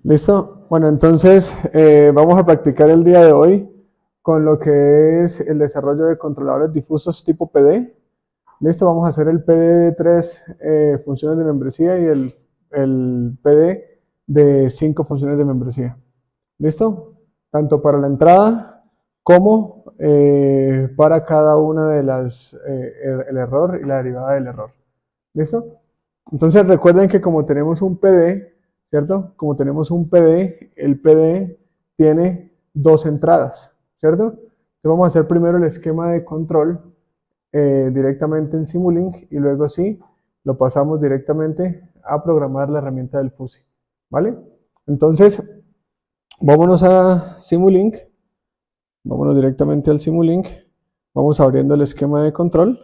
¿Listo? Bueno, entonces vamos a practicar el día de hoy con lo que es el desarrollo de controladores difusos tipo PD. ¿Listo? Vamos a hacer el PD de 3 funciones de membresía y el PD de 5 funciones de membresía. ¿Listo? Tanto para la entrada como para cada una de las, el error y la derivada del error. ¿Listo? Entonces recuerden que como tenemos un PD, ¿cierto? Como tenemos un PD, el PD tiene dos entradas, ¿cierto? Entonces vamos a hacer primero el esquema de control directamente en Simulink y luego sí lo pasamos directamente a programar la herramienta del FUSI, ¿vale? Entonces, vámonos a Simulink, vámonos directamente al Simulink, vamos abriendo el esquema de control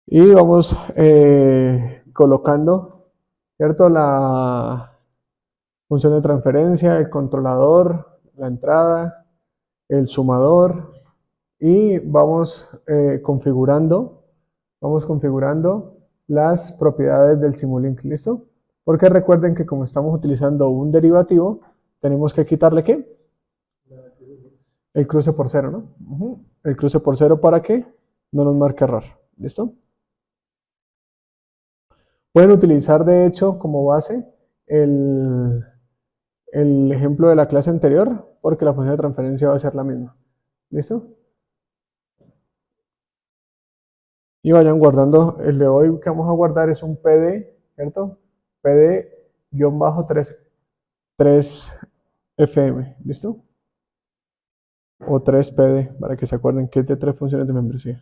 y vamos colocando, ¿cierto? La función de transferencia, el controlador, la entrada, el sumador y vamos configurando las propiedades del Simulink, ¿listo? Porque recuerden que como estamos utilizando un derivativo, tenemos que quitarle ¿qué? El cruce por cero, ¿no? El cruce por cero para que no nos marque error, ¿listo? Pueden utilizar de hecho como base el, el ejemplo de la clase anterior, porque la función de transferencia va a ser la misma. ¿Listo? Y vayan guardando, el de hoy que vamos a guardar es un PD, ¿cierto? PD-3FM, ¿listo? O 3PD, para que se acuerden que es de 3 funciones de membresía.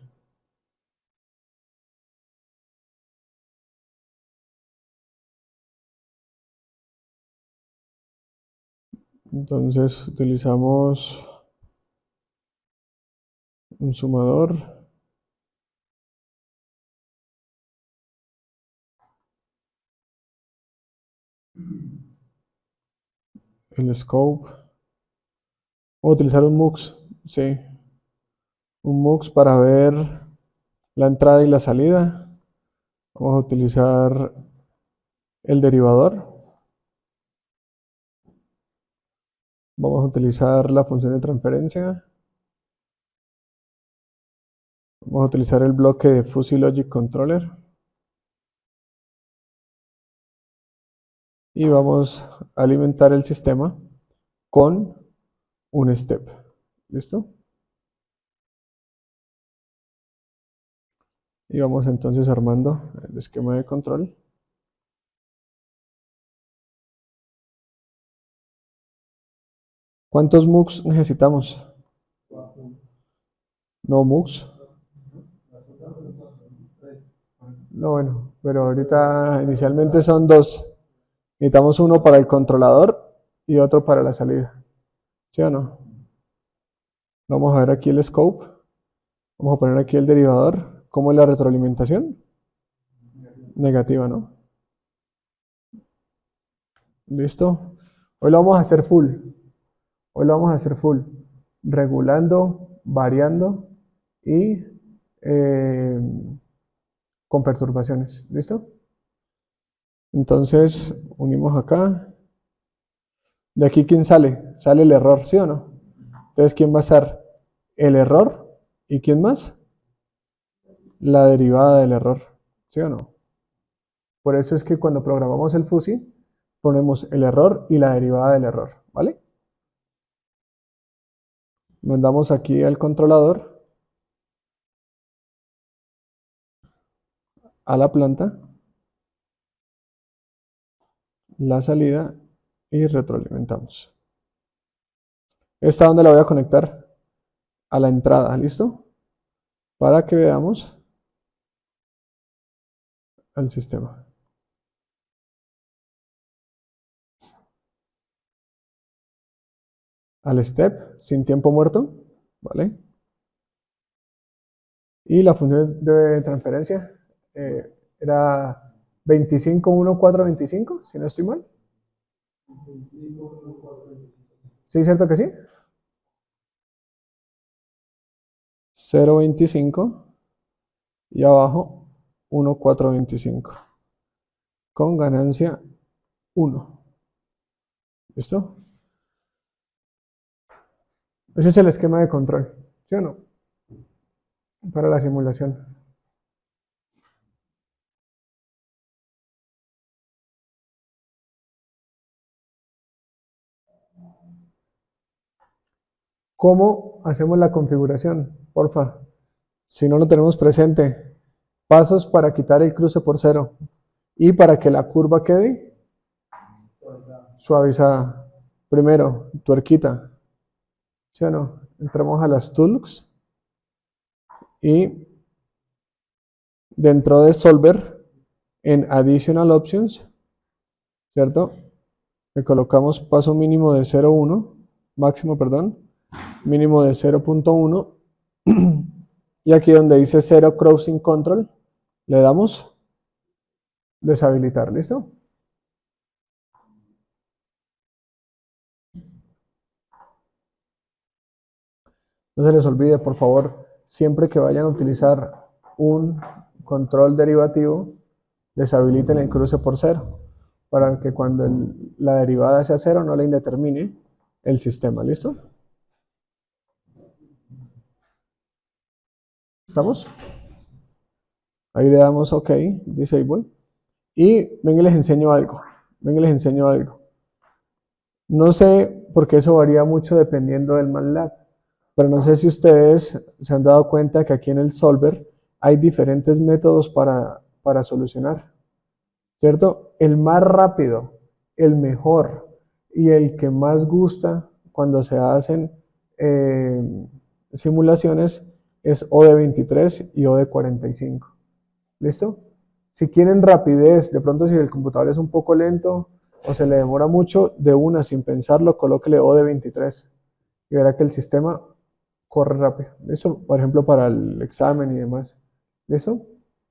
Entonces utilizamos un sumador, el scope, o utilizar un MUX, sí, un MUX para ver la entrada y la salida. Vamos a utilizar el derivador. Vamos a utilizar la función de transferencia. Vamos a utilizar el bloque de Fuzzy Logic Controller. Y vamos a alimentar el sistema con un step. ¿Listo? Y vamos entonces armando el esquema de control. ¿Cuántos MUX necesitamos? No MUX. No, bueno, pero ahorita inicialmente son dos. Necesitamos uno para el controlador y otro para la salida. ¿Sí o no? Vamos a ver aquí el scope. Vamos a poner aquí el derivador. ¿Cómo es la retroalimentación? Negativa, ¿no? ¿Listo? Hoy lo vamos a hacer full. Hoy lo vamos a hacer full. Regulando, variando y eh, con perturbaciones. ¿Listo? Entonces, unimos acá. De aquí, ¿quién sale? Sale el error, ¿sí o no? Entonces, ¿quién va a ser? El error. ¿Y quién más? La derivada del error, ¿sí o no? Por eso es que cuando programamos el FUSI, ponemos el error y la derivada del error, ¿vale? Mandamos aquí al controlador, a la planta, la salida y retroalimentamos. ¿Esta dónde la voy a conectar? A la entrada, ¿listo? Para que veamos el sistema. Al step, sin tiempo muerto, ¿vale? Y la función de transferencia era 251425, si no estoy mal. ¿Sí, cierto que sí? 0.25 y abajo 1,425 con ganancia 1. ¿Listo? Ese es el esquema de control, ¿sí o no? Para la simulación. ¿Cómo hacemos la configuración? Porfa, si no lo tenemos presente. Pasos para quitar el cruce por cero y para que la curva quede suavizada. Primero, tuerquita, ¿sí o no? Entramos a las tools y dentro de Solver, en Additional Options, ¿cierto? Le colocamos paso mínimo de 0,1, máximo, perdón, mínimo de 0,1 y aquí donde dice 0 Crossing Control, le damos deshabilitar, ¿listo? No se les olvide, por favor, siempre que vayan a utilizar un control derivativo, deshabiliten el cruce por cero, para que cuando la derivada sea cero no la indetermine el sistema, ¿listo? ¿Estamos? Ahí le damos OK, Disable. Y venga, les enseño algo. Venga, les enseño algo. No sé, porque eso varía mucho dependiendo del MATLAB, pero no sé si ustedes se han dado cuenta que aquí en el Solver hay diferentes métodos para solucionar, ¿cierto? El más rápido, el mejor y el que más gusta cuando se hacen simulaciones es O de 23 y O de 45. ¿Listo? Si quieren rapidez, de pronto si el computador es un poco lento o se le demora mucho, de una, sin pensarlo, colóquele O de 23 y verá que el sistema corre rápido. ¿Listo? Por ejemplo, para el examen y demás. ¿Listo?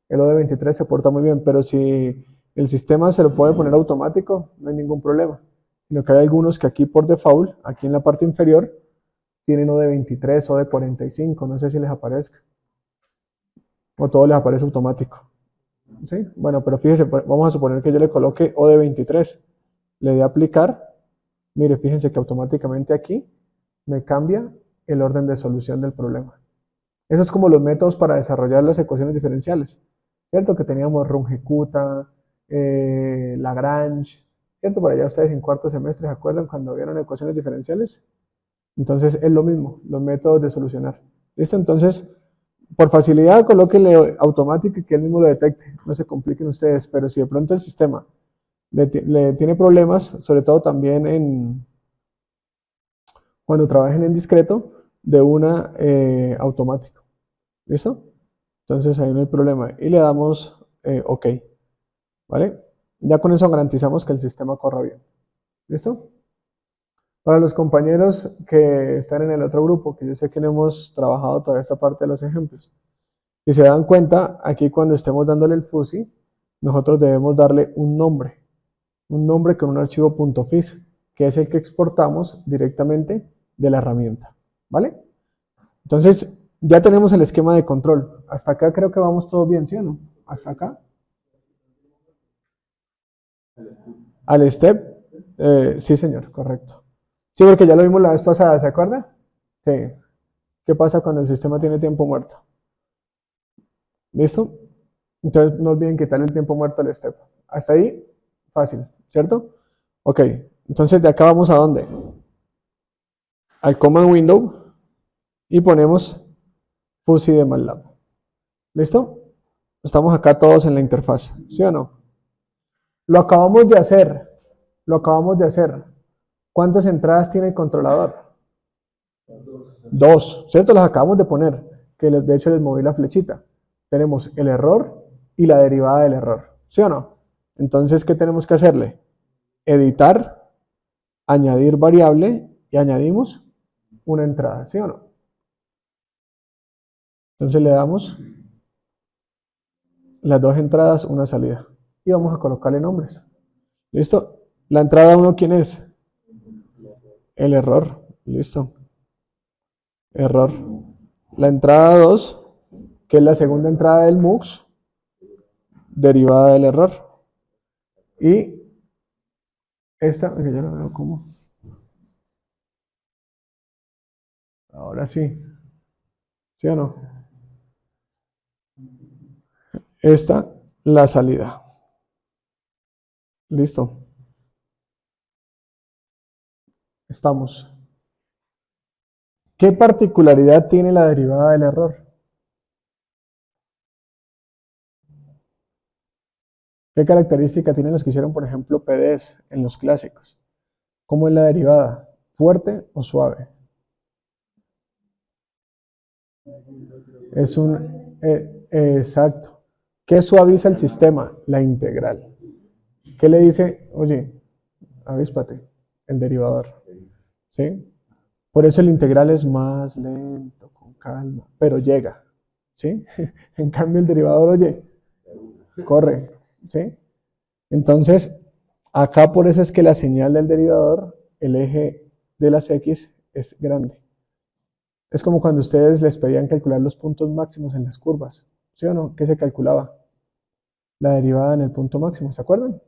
El O de 23 se porta muy bien, pero si el sistema se lo puede poner automático, no hay ningún problema. Sino que hay algunos que aquí por default, aquí en la parte inferior, tienen O de 23 o de 45, no sé si les aparezca. O todo les aparece automático. ¿Sí? Bueno, pero fíjese, vamos a suponer que yo le coloque O de 23. Le dé a aplicar. Mire, fíjense que automáticamente aquí me cambia el orden de solución del problema. Eso es como los métodos para desarrollar las ecuaciones diferenciales. ¿Cierto? Que teníamos Runge-Kutta, Lagrange. ¿Cierto? Por allá ustedes en cuarto semestre, ¿se acuerdan cuando vieron ecuaciones diferenciales? Entonces es lo mismo, los métodos de solucionar. ¿Listo? Entonces, por facilidad, colóquenle automático y que él mismo lo detecte. No se compliquen ustedes, pero si de pronto el sistema le tiene problemas, sobre todo también cuando trabajen en discreto, de una automático. ¿Listo? Entonces ahí no hay problema. Y le damos OK. ¿Vale? Ya con eso garantizamos que el sistema corra bien. ¿Listo? Para los compañeros que están en el otro grupo, que yo sé que no hemos trabajado toda esta parte de los ejemplos. Si se dan cuenta, aquí cuando estemos dándole el fuzzy, nosotros debemos darle un nombre con un archivo .fis, que es el que exportamos directamente de la herramienta, ¿vale? Entonces, ya tenemos el esquema de control. Hasta acá creo que vamos todo bien, ¿sí o no? Hasta acá. Al step, sí señor, correcto. Sí, porque ya lo vimos la vez pasada, ¿se acuerda? Sí. ¿Qué pasa cuando el sistema tiene tiempo muerto? ¿Listo? Entonces no olviden quitarle el tiempo muerto al step. Hasta ahí, fácil, ¿cierto? Ok, entonces de acá vamos a dónde? Al command window y ponemos fuzzy de MATLAB. ¿Listo? Estamos acá todos en la interfaz, ¿sí o no? Lo acabamos de hacer. Lo acabamos de hacer. ¿Cuántas entradas tiene el controlador? Dos, ¿cierto? Las acabamos de poner, que de hecho les moví la flechita. Tenemos el error y la derivada del error, ¿sí o no? Entonces, ¿qué tenemos que hacerle? Editar, añadir variable y añadimos una entrada, ¿sí o no? Entonces le damos las dos entradas, una salida. Y vamos a colocarle nombres. ¿Listo? La entrada 1, ¿quién es? El error. Listo. Error. La entrada 2, que es la segunda entrada del MUX, derivada del error. Y esta, que ya no veo cómo. Ahora sí. ¿Sí o no? Esta, la salida. Listo. Estamos. ¿Qué particularidad tiene la derivada del error? ¿Qué característica tienen los que hicieron, por ejemplo, PDEs en los clásicos? ¿Cómo es la derivada? ¿Fuerte o suave? Es un... exacto. ¿Qué suaviza el sistema? La integral. ¿Qué le dice? Oye, avíspate, el derivador. ¿Sí? Por eso el integral es más lento, con calma, pero llega. ¿Sí? En cambio el derivador, oye, corre. ¿Sí? Entonces, acá por eso es que la señal del derivador, el eje de las X, es grande. Es como cuando ustedes les pedían calcular los puntos máximos en las curvas. ¿Sí o no? ¿Qué se calculaba? La derivada en el punto máximo, ¿se acuerdan?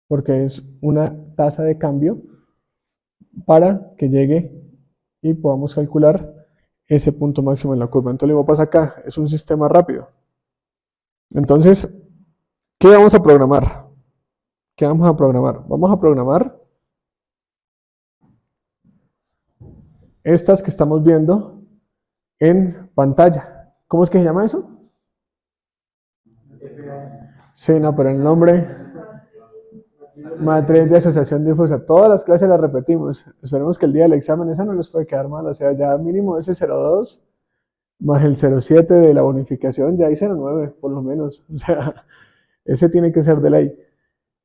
Porque es una tasa de cambio para que llegue y podamos calcular ese punto máximo en la curva. Entonces, lo que pasa acá, es un sistema rápido. Entonces, ¿qué vamos a programar? ¿Qué vamos a programar? Vamos a programar estas que estamos viendo en pantalla. ¿Cómo es que se llama eso? Sí, no, pero el nombre, matriz de asociación difusa. Todas las clases las repetimos. Esperemos que el día del examen esa no les puede quedar mal. O sea, ya mínimo ese 0,2 más el 0,7 de la bonificación, ya hay 0,9 por lo menos. O sea, ese tiene que ser de ley.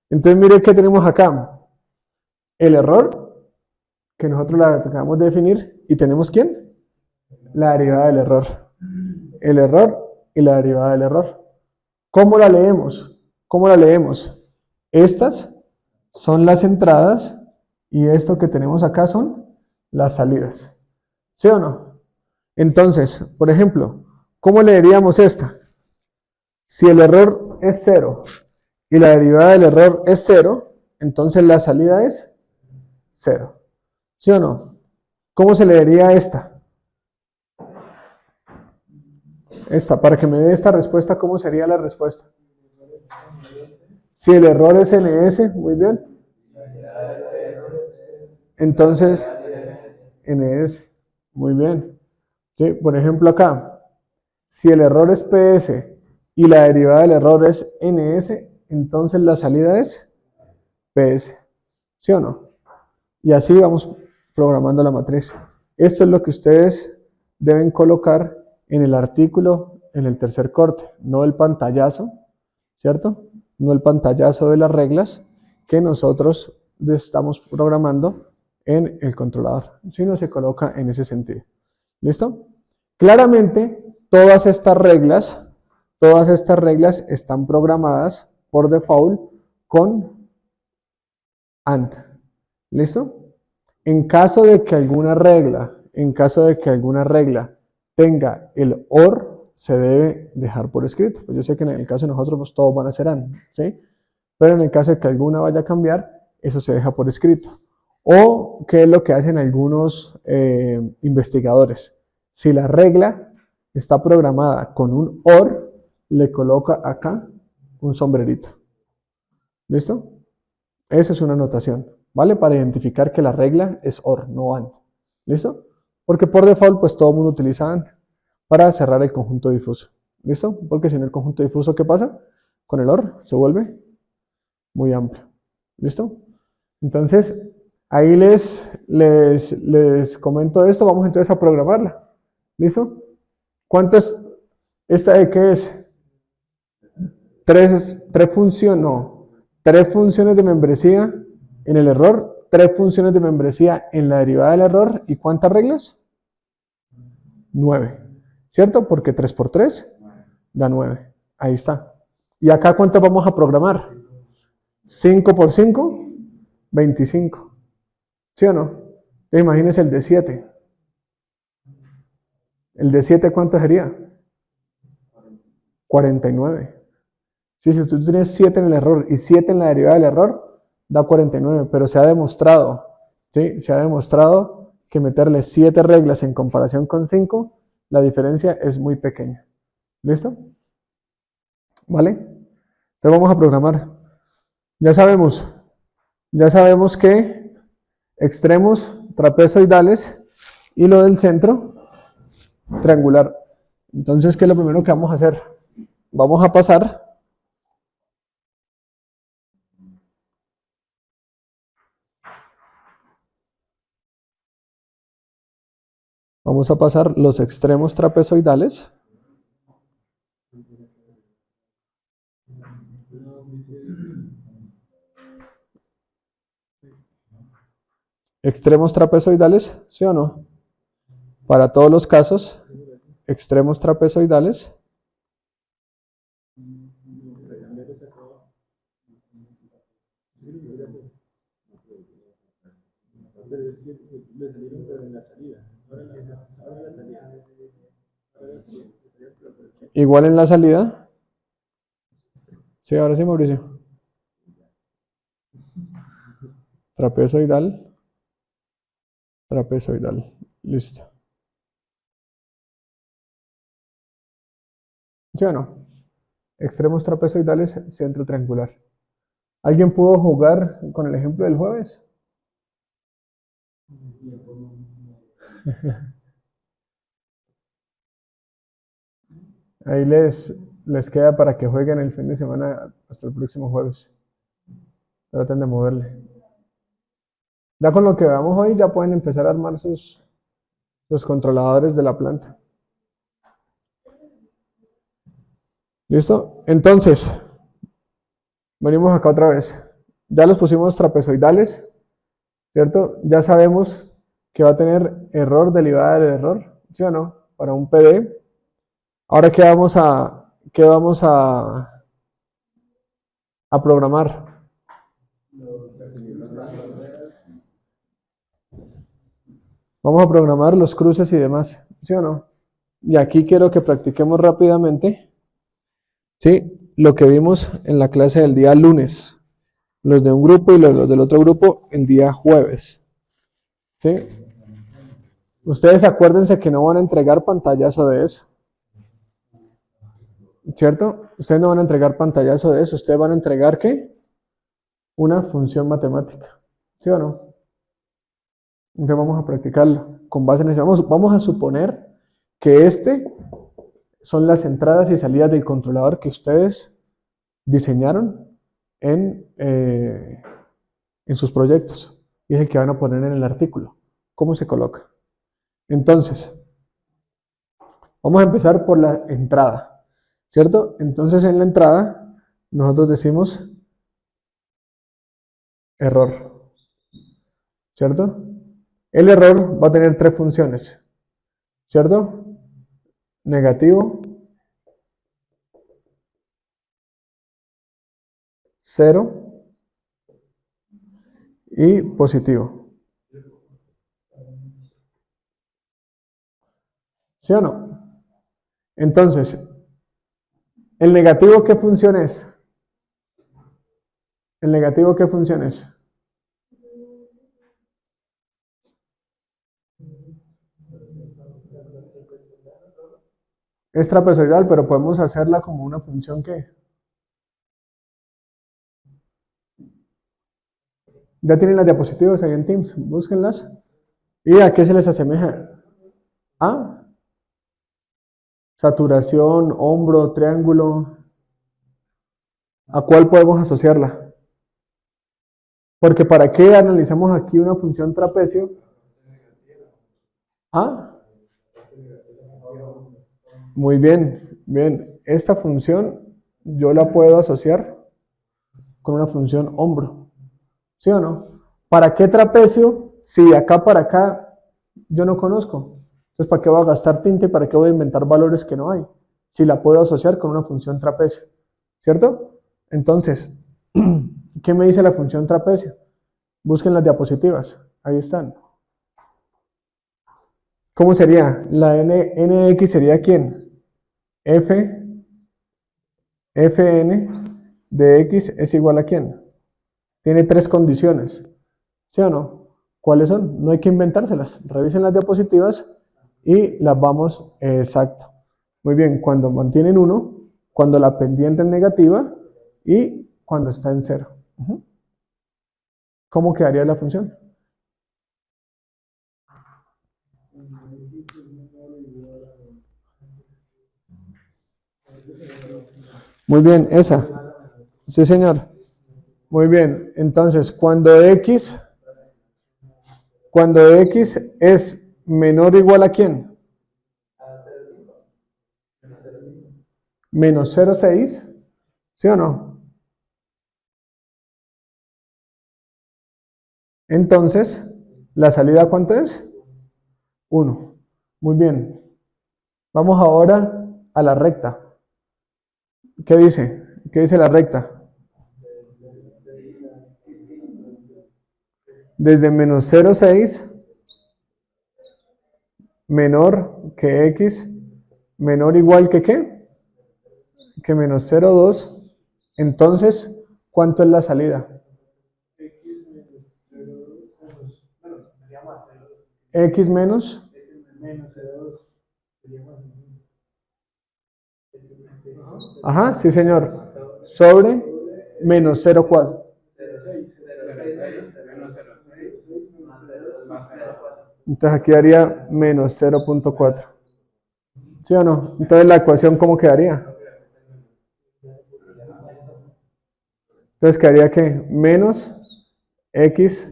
Entonces, mire qué tenemos acá. El error, que nosotros la acabamos de definir. ¿Y tenemos quién? La derivada del error. El error y la derivada del error. ¿Cómo la leemos? ¿Cómo la leemos? Estas son las entradas y esto que tenemos acá son las salidas. ¿Sí o no? Entonces, por ejemplo, ¿cómo leeríamos esta? Si el error es 0 y la derivada del error es 0, entonces la salida es 0. ¿Sí o no? ¿Cómo se leería esta? Esta, para que me dé esta respuesta, ¿cómo sería la respuesta? Si el error es NS, muy bien. Entonces, NS, muy bien. ¿Sí? Por ejemplo acá, si el error es PS y la derivada del error es NS, entonces la salida es PS. ¿Sí o no? Y así vamos programando la matriz. Esto es lo que ustedes deben colocar en el artículo, en el tercer corte, no el pantallazo, ¿cierto? No el pantallazo de las reglas que nosotros estamos programando en el controlador, sino se coloca en ese sentido. ¿Listo? Claramente, todas estas reglas están programadas por default con AND. ¿Listo? En caso de que alguna regla tenga el OR, se debe dejar por escrito. Pues yo sé que en el caso de nosotros pues, todos van a ser AND, ¿sí? Pero en el caso de que alguna vaya a cambiar, eso se deja por escrito. O qué es lo que hacen algunos investigadores. Si la regla está programada con un OR, le coloca acá un sombrerito. ¿Listo? Eso es una notación, ¿vale? Para identificar que la regla es OR, no AND. ¿Listo? Porque por default, pues todo el mundo utiliza AND para cerrar el conjunto difuso. ¿Listo? Porque si en el conjunto difuso, ¿qué pasa? Con el OR se vuelve muy amplio. ¿Listo? Entonces, ahí les comento esto. Vamos entonces a programarla. ¿Listo? ¿Cuántas? ¿Esta de qué es? Tres funciones, no. 3 funciones de membresía en el error, 3 funciones de membresía en la derivada del error. ¿Y cuántas reglas? 9. ¿Cierto? Porque 3 por 3 da 9. Ahí está. ¿Y acá cuánto vamos a programar? 5 por 5, 25. ¿Sí o no? Entonces, imagínense el de 7. ¿El de 7 cuánto sería? 49. Sí, si tú tienes 7 en el error y 7 en la derivada del error, da 49, pero se ha demostrado, ¿sí? Se ha demostrado que meterle 7 reglas en comparación con 5, la diferencia es muy pequeña. ¿Listo? ¿Vale? Entonces vamos a programar. Ya sabemos que extremos trapezoidales y lo del centro triangular. Entonces, ¿qué es lo primero que vamos a hacer? Vamos a pasar los extremos trapezoidales ¿sí o no? Para todos los casos, extremos trapezoidales igual en la salida. Sí, ahora sí, Mauricio. Trapezoidal, trapezoidal. Listo. ¿Sí o no? Extremos trapezoidales, centro triangular. ¿Alguien pudo jugar con el ejemplo del jueves? Ahí les queda para que jueguen el fin de semana hasta el próximo jueves. Traten de moverle. Ya con lo que veamos hoy, ya pueden empezar a armar sus controladores de la planta. ¿Listo? Entonces, venimos acá otra vez. Ya los pusimos trapezoidales, ¿cierto? Ya sabemos que va a tener error derivada del error, ¿sí o no? Para un PD. Ahora, qué vamos a programar? Vamos a programar los cruces y demás, ¿sí o no? Y aquí quiero que practiquemos rápidamente, ¿sí? Lo que vimos en la clase del día lunes. Los de un grupo y los del otro grupo el día jueves, ¿sí? Ustedes acuérdense que no van a entregar pantallazo de eso, ¿cierto? Ustedes no van a entregar pantallazo de eso, ustedes van a entregar, ¿qué? Una función matemática, ¿sí o no? Entonces vamos a practicarlo con base en eso. Vamos a suponer que son las entradas y salidas del controlador que ustedes diseñaron en sus proyectos. Y es el que van a poner en el artículo. ¿Cómo se coloca? Entonces, vamos a empezar por la entrada, ¿cierto? Entonces en la entrada nosotros decimos error, ¿cierto? El error va a tener 3 funciones, ¿cierto? Negativo, 0 y positivo. ¿Sí o no? Entonces, ¿el negativo qué función es? ¿El negativo qué función es? Es trapezoidal, pero podemos hacerla como una función que... Ya tienen las diapositivas ahí en Teams, búsquenlas. ¿Y a qué se les asemeja? ¿A? Saturación, hombro, triángulo. ¿A cuál podemos asociarla? Porque ¿para qué analizamos aquí una función trapecio? ¿Ah? Muy bien, bien. Esta función yo la puedo asociar con una función hombro. ¿Sí o no? ¿Para qué trapecio? Si de acá para acá yo no conozco. Entonces, ¿para qué voy a gastar tinta y para qué voy a inventar valores que no hay? Si la puedo asociar con una función trapecio. ¿Cierto? Entonces, ¿qué me dice la función trapecio? Busquen las diapositivas. Ahí están. ¿Cómo sería? La nx sería ¿quién? F, Fn de x es igual a ¿quién? Tiene tres condiciones, ¿sí o no? ¿Cuáles son? No hay que inventárselas. Revisen las diapositivas y las vamos, exacto. Muy bien, cuando mantienen 1, cuando la pendiente es negativa y cuando está en 0. ¿Cómo quedaría la función? Muy bien, esa. Sí, señor. Muy bien, entonces cuando x es menor o igual a ¿quién? Menos 0,6, ¿sí o no? Entonces, ¿la salida cuánto es? 1. Muy bien. Vamos ahora a la recta. ¿Qué dice? ¿Qué dice la recta? Desde menos 0,6 menor que x, menor o igual que ¿qué? Que menos 0,2. Entonces, ¿cuánto es la salida? X menos. Ajá, sí señor. Sobre menos 0,4. Entonces aquí daría menos 0,4. ¿Sí o no? Entonces la ecuación, ¿cómo quedaría? Entonces quedaría que menos x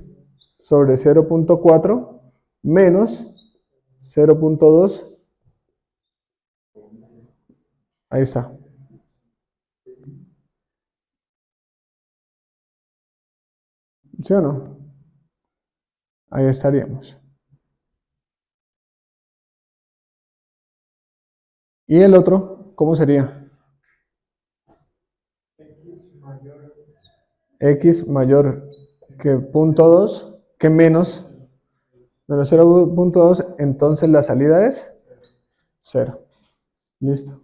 sobre 0,4 menos 0,2. Ahí está. ¿Sí o no? Ahí estaríamos. ¿Y el otro, cómo sería? X mayor que 0,2, que menos 0,2, entonces la salida es 0. Listo.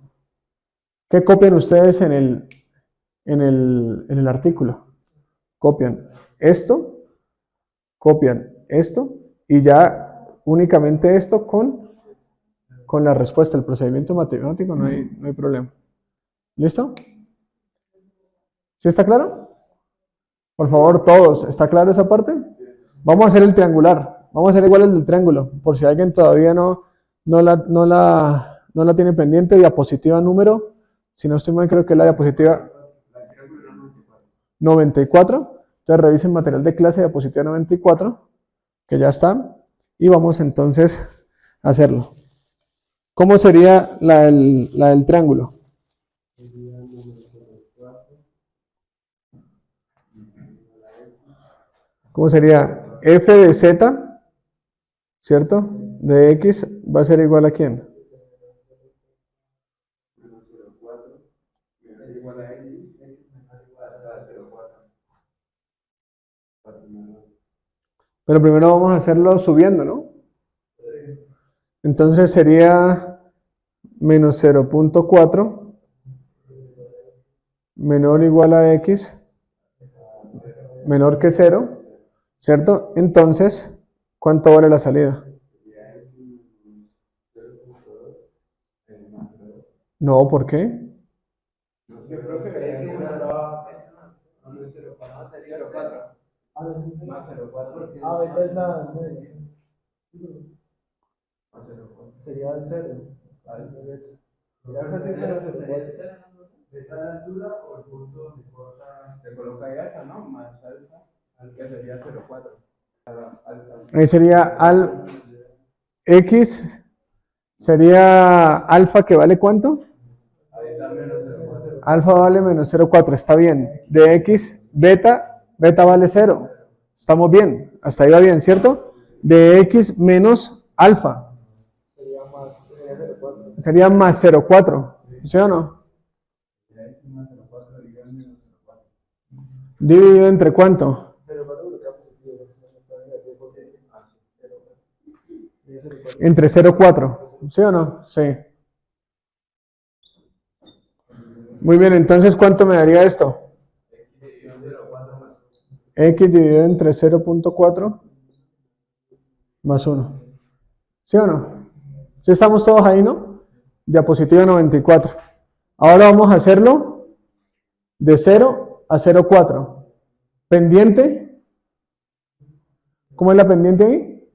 ¿Qué copian ustedes en el artículo? Copian esto y ya únicamente esto con la respuesta. El procedimiento matemático no hay problema. ¿Listo? ¿Sí está claro? Por favor, todos. ¿Está claro esa parte? Vamos a hacer el triangular. Vamos a hacer igual el del triángulo. Por si alguien todavía no la tiene pendiente. Diapositiva número. Si no estoy mal, creo que es la diapositiva 94. Entonces revisen material de clase, diapositiva 94, que ya está. Y vamos entonces a hacerlo. ¿Cómo sería la del triángulo? ¿Cómo sería? F de z, ¿cierto? De x va a ser igual a ¿quién? Pero primero vamos a hacerlo subiendo, ¿no? Entonces sería menos 0,4 menor o igual a x menor que 0, ¿cierto? Entonces, ¿cuánto vale la salida? No, ¿por qué? Sería el 0. ¿Esta altura o el punto donde corta? Se coloca ahí alfa, ¿no? Más alfa, que sería 0,4. Ahí sería x, sería alfa que vale ¿cuánto? Alfa vale menos 0,4, está bien. De x, beta vale 0. Estamos bien, hasta ahí va bien, ¿cierto? De x menos alfa. Sería más 0,4, ¿sí o no? ¿Dividido entre cuánto? Entre 0,4, ¿sí o no? Sí. Muy bien, entonces, ¿cuánto me daría esto? X dividido entre 0.4 más 1. ¿Sí o no? ¿Sí estamos todos ahí, no? Diapositiva 94. Ahora vamos a hacerlo de 0 a 0,4. Pendiente. ¿Cómo es la pendiente ahí?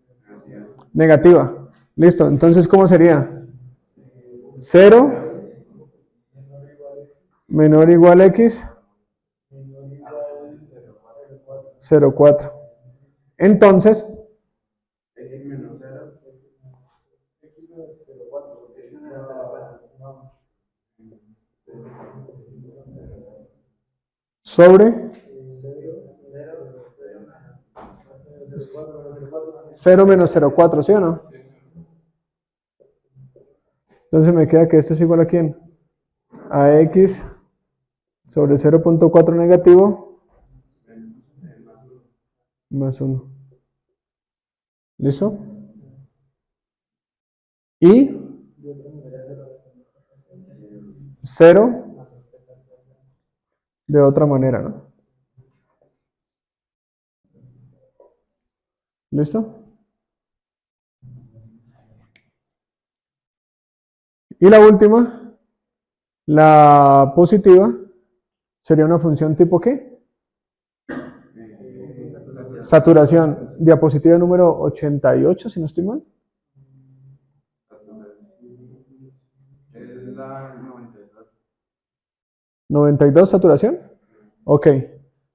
Negativa. Listo. Entonces, ¿cómo sería? 0 menor o igual a X 0,4. Entonces, sobre 0 menos 0,4, ¿sí o no? Entonces me queda que esto es igual a ¿quién? A X sobre 0.4 negativo más 1. ¿Listo? Y 0 de otra manera, ¿no? ¿Listo? Y la última, la positiva, sería una función tipo ¿qué? Saturación. Diapositiva número 88, si no estoy mal. Es la 92. 92 saturación. Ok.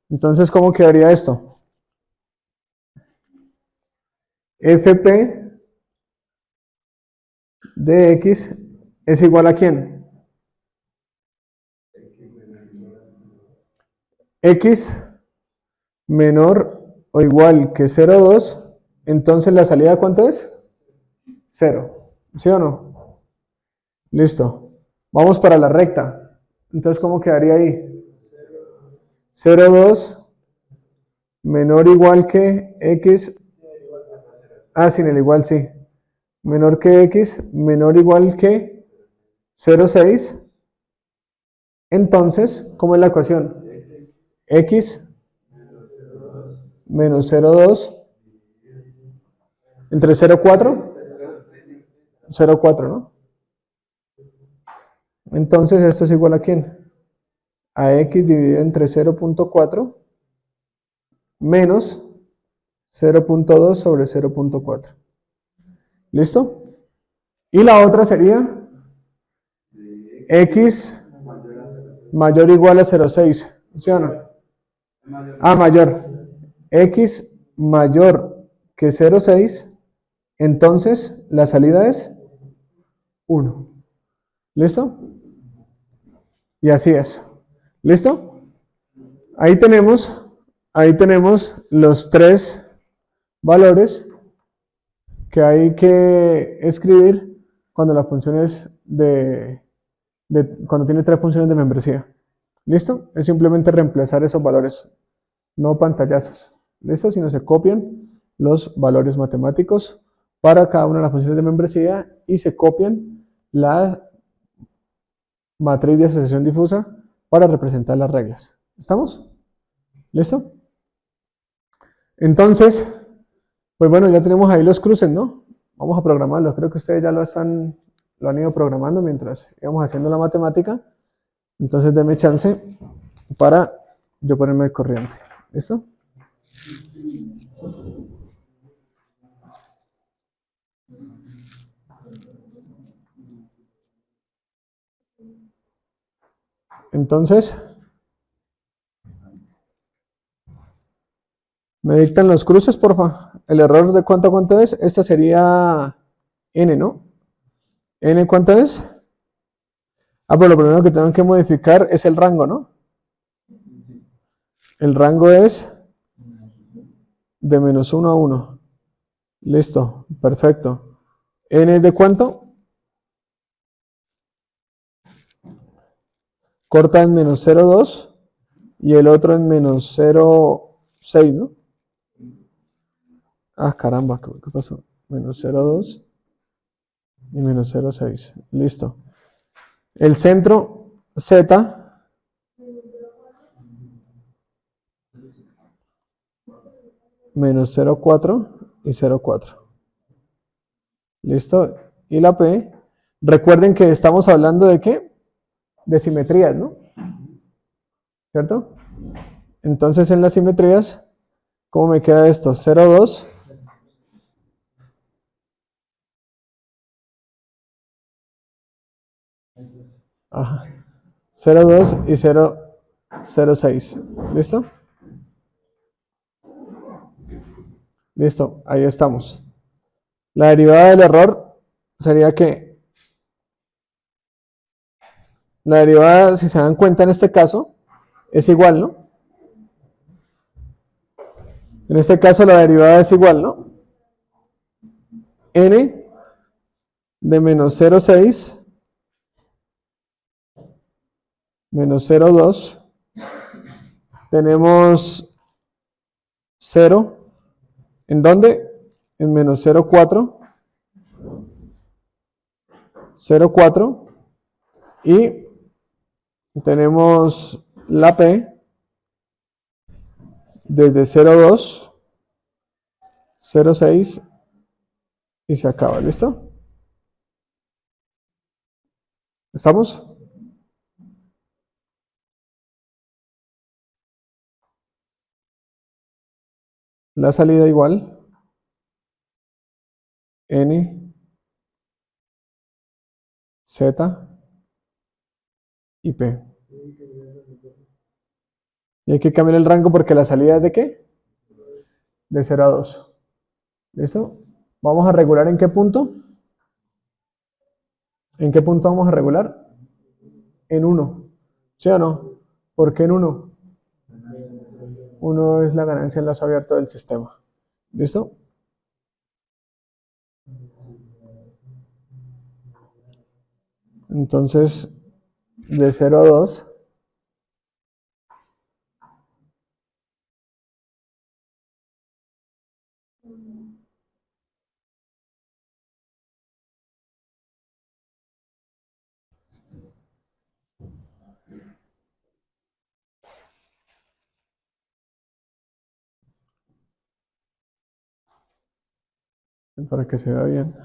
Entonces, ¿cómo quedaría esto? Fp de X es igual a ¿quién? X menor o igual que 0,2. Entonces, ¿la salida cuánto es? 0. ¿Sí o no? Listo. Vamos para la recta. Entonces, ¿cómo quedaría ahí? 0,2 menor o igual que X. Ah, sin el igual, sí. Menor que X, menor o igual que 0,6. Entonces, ¿cómo es la ecuación? X menos 0,2 entre 0,4. 0,4, ¿no? Entonces, esto es igual a ¿quién? A X dividido entre 0.4 menos 0.2 sobre 0.4. ¿Listo? Y la otra sería X mayor o igual a 0,6. ¿Sí o no? Ah, mayor. X mayor que 0,6. Entonces, la salida es 1. ¿Listo? Y así es. ¿Listo? Ahí tenemos los tres valores que hay que escribir cuando la función es cuando tiene tres funciones de membresía. ¿Listo? Es simplemente reemplazar esos valores, no pantallazos. ¿Listo? Sino se copian los valores matemáticos para cada una de las funciones de membresía y se copian la matriz de asociación difusa para representar las reglas. ¿Estamos? ¿Listo? Entonces, pues bueno, ya tenemos ahí los cruces, ¿no? Vamos a programarlos. Creo que ustedes ya lo han ido programando mientras íbamos haciendo la matemática. Entonces, denme chance para yo ponerme al corriente. ¿Listo? Entonces, me dictan los cruces, porfa. El error de cuánto a cuánto es. Esta sería n, ¿no? ¿N cuánto es? Ah, pues lo primero que tengo que modificar es el rango, ¿no? El rango es de menos 1 a 1. Listo, perfecto. ¿N es de cuánto? Corta en menos 0,2 y el otro en menos 0,6, ¿no? Ah, caramba, ¿qué pasó? Menos 0,2 y menos 0,6. Listo. El centro Z menos 0,4 y 0,4. ¿Listo? Y la P, recuerden que estamos hablando de qué? De simetrías, ¿no? ¿Cierto? Entonces en las simetrías, ¿cómo me queda esto? 0,2. Ajá. 0,2 y 0,06. ¿Listo? Listo, ahí estamos. La derivada del error sería que la derivada, si se dan cuenta en este caso, es igual, ¿no? En este caso la derivada es igual, ¿no? N de menos 0,6 menos 0,2. Tenemos 0. ¿En dónde? En menos 0,4. 0,4. Y tenemos la P desde 0,2, 0,6 y se acaba. ¿Listo? ¿Estamos? La salida igual. N, Z y P. Y hay que cambiar el rango porque la salida es de qué? De 0 a 2. ¿Listo? Vamos a regular en qué punto. ¿En qué punto vamos a regular? En 1. ¿Sí o no? ¿Por qué en 1? 1 es la ganancia en lazo abierto del sistema. ¿Listo? Entonces, de 0 a 2. Para que se vea bien.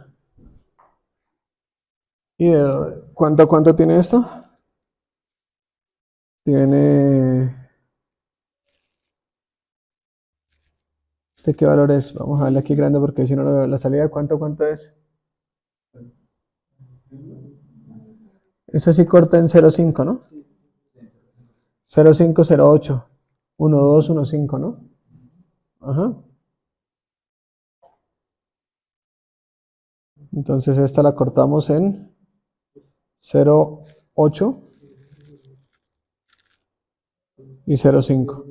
¿Y cuánto tiene esto? Tiene... ¿Este qué valor es? Vamos a darle aquí grande porque si no lo veo. La salida, ¿cuánto es? Eso sí corta en 0,5, ¿no? 0,5, 0,8. 1,2, 1,5, ¿no? Ajá. Entonces esta la cortamos en 0,8 y 0,5.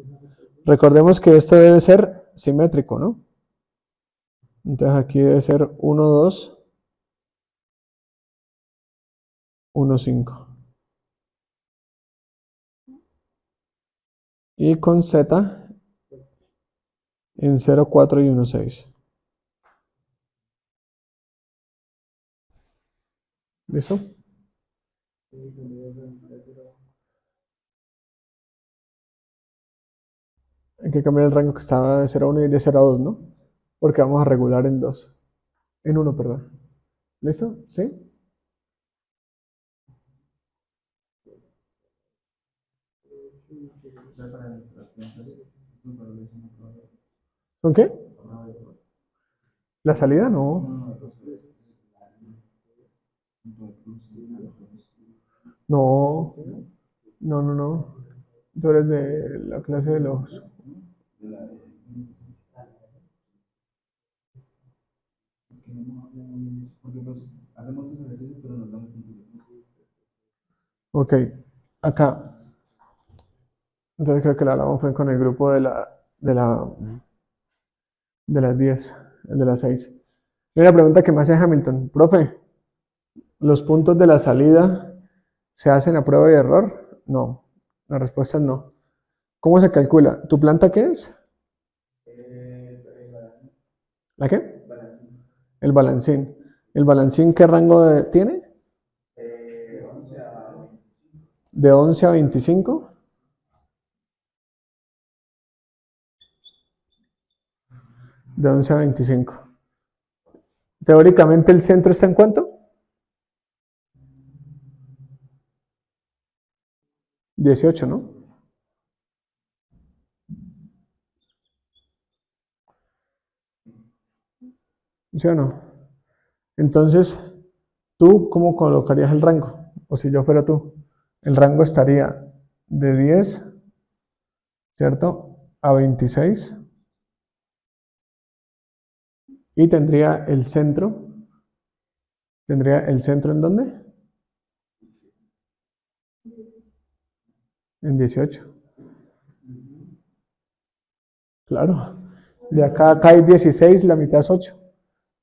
Recordemos que esto debe ser simétrico, ¿no? Entonces aquí debe ser 1,2, 1,5. Y con Z en 0,4 y 1,6. ¿Listo? Hay que cambiar el rango que estaba de 0 a 1 y de 0 a 2, ¿no? Porque vamos a regular en 2. En 1, perdón. ¿Listo? ¿Sí? ¿Con qué? ¿La salida? No. No. No, no, no. Tú eres de la clase de los... Ok. Acá. Entonces creo que la hablamos fue con el grupo de las 10, el de las 6. Mira la pregunta que me hace Hamilton. Profe, ¿los puntos de la salida se hacen a prueba y error? No. La respuesta es no. ¿Cómo se calcula? ¿Tu planta qué es? ¿La qué? El balancín. ¿El balancín qué rango tiene? De 11 a 25. De 11 a 25. Teóricamente el centro está en ¿cuánto? 18, ¿no? ¿Sí o no? Entonces, ¿tú cómo colocarías el rango? O si yo fuera tú, el rango estaría de 10, ¿cierto? A 26 y tendría el centro. ¿Tendría el centro en dónde? En 18. Claro. De acá a acá hay 16, la mitad es 8.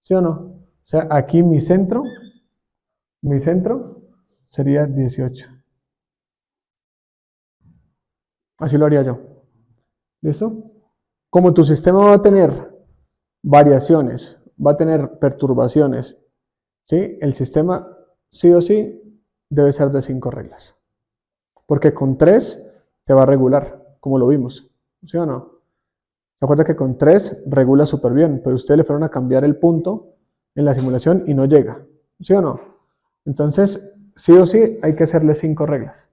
¿Sí o no? O sea, aquí mi centro sería 18. Así lo haría yo. ¿Listo? Como tu sistema va a tener variaciones, va a tener perturbaciones, ¿sí? El sistema sí o sí debe ser de 5 reglas. Porque con 3 te va a regular, como lo vimos. ¿Sí o no? ¿Se acuerda que con 3 regula súper bien? Pero ustedes le fueron a cambiar el punto en la simulación y no llega. ¿Sí o no? Entonces, sí o sí hay que hacerle 5 reglas.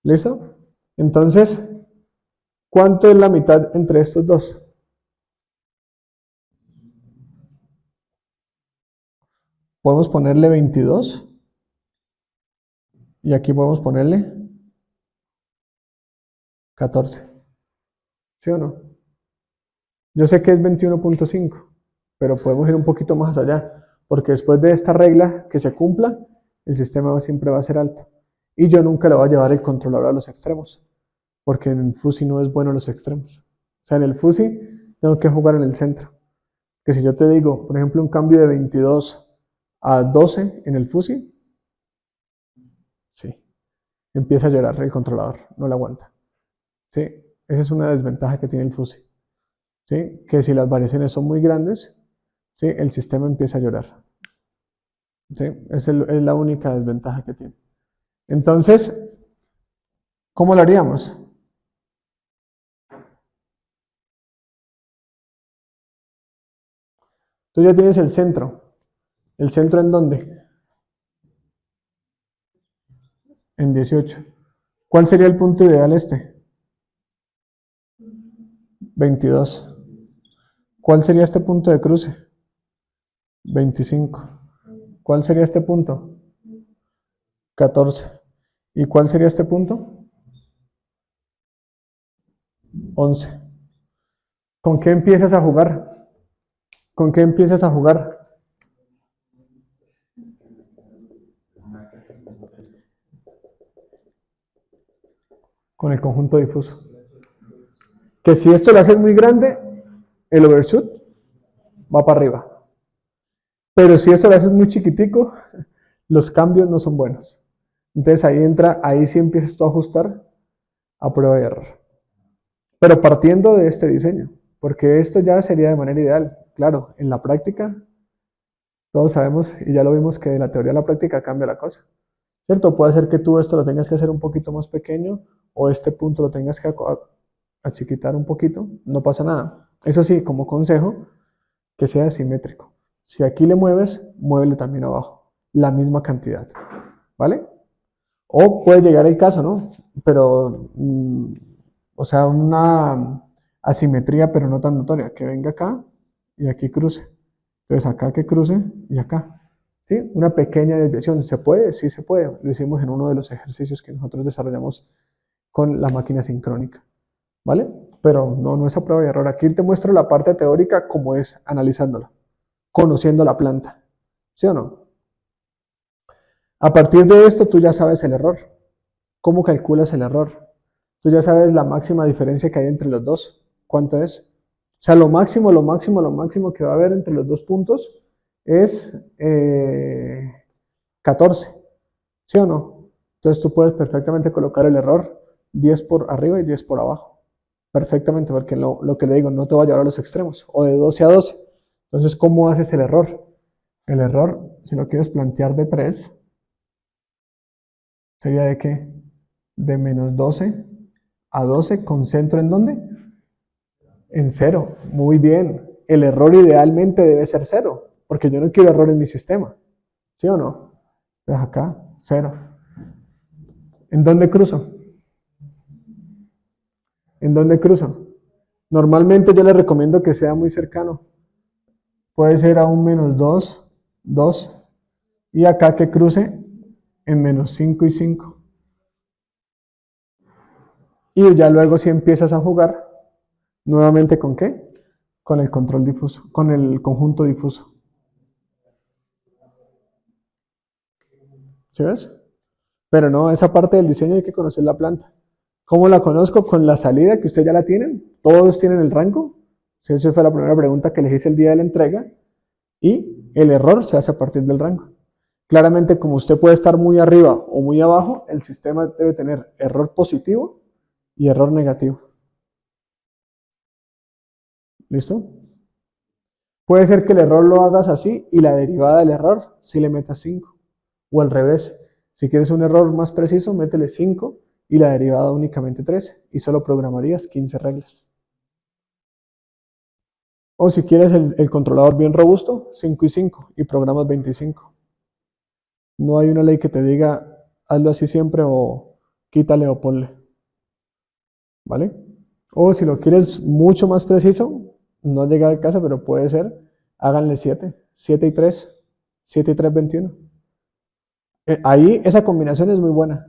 ¿Listo? Entonces, ¿cuánto es la mitad entre estos dos? Podemos ponerle 22 y aquí podemos ponerle 14. ¿Sí o no? Yo sé que es 21.5, pero podemos ir un poquito más allá, porque después de esta regla que se cumpla, el sistema siempre va a ser alto. Y yo nunca le voy a llevar el controlador a los extremos, porque en el FUSI no es bueno los extremos. O sea, en el FUSI tengo que jugar en el centro. Que si yo te digo, por ejemplo, un cambio de 22 a 12 en el FUSI, sí, empieza a llorar el controlador, no lo aguanta. ¿Sí? Esa es una desventaja que tiene el FUSI. ¿Sí? Que si las variaciones son muy grandes, ¿sí? El sistema empieza a llorar. ¿Sí? Es la única desventaja que tiene. Entonces, ¿cómo lo haríamos? Tú ya tienes el centro. ¿El centro en dónde? En 18. ¿Cuál sería el punto ideal este? 22. ¿Cuál sería este punto de cruce? 25. ¿Cuál sería este punto? 14. ¿Y cuál sería este punto? 11. ¿Con qué empiezas a jugar? ¿Con qué empiezas a jugar? Con el conjunto difuso. Que si esto lo haces muy grande, el overshoot va para arriba. Pero si esto lo haces muy chiquitico, los cambios no son buenos. Entonces ahí sí empiezas tú a ajustar a prueba y error. Pero partiendo de este diseño, porque esto ya sería de manera ideal. Claro, en la práctica, todos sabemos y ya lo vimos que de la teoría a la práctica cambia la cosa. ¿Cierto? Puede ser que tú esto lo tengas que hacer un poquito más pequeño o este punto lo tengas que achiquitar un poquito, no pasa nada. Eso sí, como consejo, que sea simétrico. Si aquí le mueves, muévele también abajo, la misma cantidad, ¿vale? O puede llegar el caso, ¿no? Pero, o sea, una asimetría, pero no tan notoria, que venga acá y aquí cruce. Entonces acá que cruce y acá. ¿Sí? Una pequeña desviación. ¿Se puede? Sí se puede. Lo hicimos en uno de los ejercicios que nosotros desarrollamos con la máquina sincrónica. ¿Vale? Pero no es a prueba de error. Aquí te muestro la parte teórica como es analizándola, conociendo la planta. ¿Sí o no? A partir de esto tú ya sabes el error. ¿Cómo calculas el error? Tú ya sabes la máxima diferencia que hay entre los dos. ¿Cuánto es? O sea, lo máximo que va a haber entre los dos puntos es 14. ¿Sí o no? Entonces tú puedes perfectamente colocar el error 10 por arriba y 10 por abajo. Perfectamente, porque lo que le digo no te va a llevar a los extremos. O de 12 a 12. Entonces, ¿cómo haces el error? El error, si lo quieres plantear de 3, sería de qué? De menos 12 a 12, ¿con centro en dónde? En 0. Muy bien. el error idealmente debe ser 0, porque yo no quiero error en mi sistema. ¿Sí o no? Entonces acá, 0. ¿En dónde cruzo? ¿En dónde cruzo? Normalmente yo le recomiendo que sea muy cercano. Puede ser a un -2, 2. Y acá que cruce en -5 y 5. Y ya luego si empiezas a jugar, nuevamente ¿con qué? Con el control difuso, con el conjunto difuso. ¿Sí ves? Pero no, esa parte del diseño hay que conocer la planta. ¿Cómo la conozco? Con la salida, que ustedes ya la tienen. Todos tienen el rango. Esa fue la primera pregunta que les hice el día de la entrega. Y el error se hace a partir del rango. Claramente, como usted puede estar muy arriba o muy abajo, el sistema debe tener error positivo y error negativo. ¿Listo? Puede ser que el error lo hagas así y la derivada del error si le metas 5. O al revés. Si quieres un error más preciso, métele 5 y la derivada únicamente 3. Y solo programarías 15 reglas. O si quieres el controlador bien robusto, 5 y 5 y programas 25. No hay una ley que te diga hazlo así siempre o quítale o ponle. ¿Vale? O si lo quieres mucho más preciso, no llega a casa, pero puede ser, háganle 7. 7 y 3. 7 y 3, 21. Ahí esa combinación es muy buena.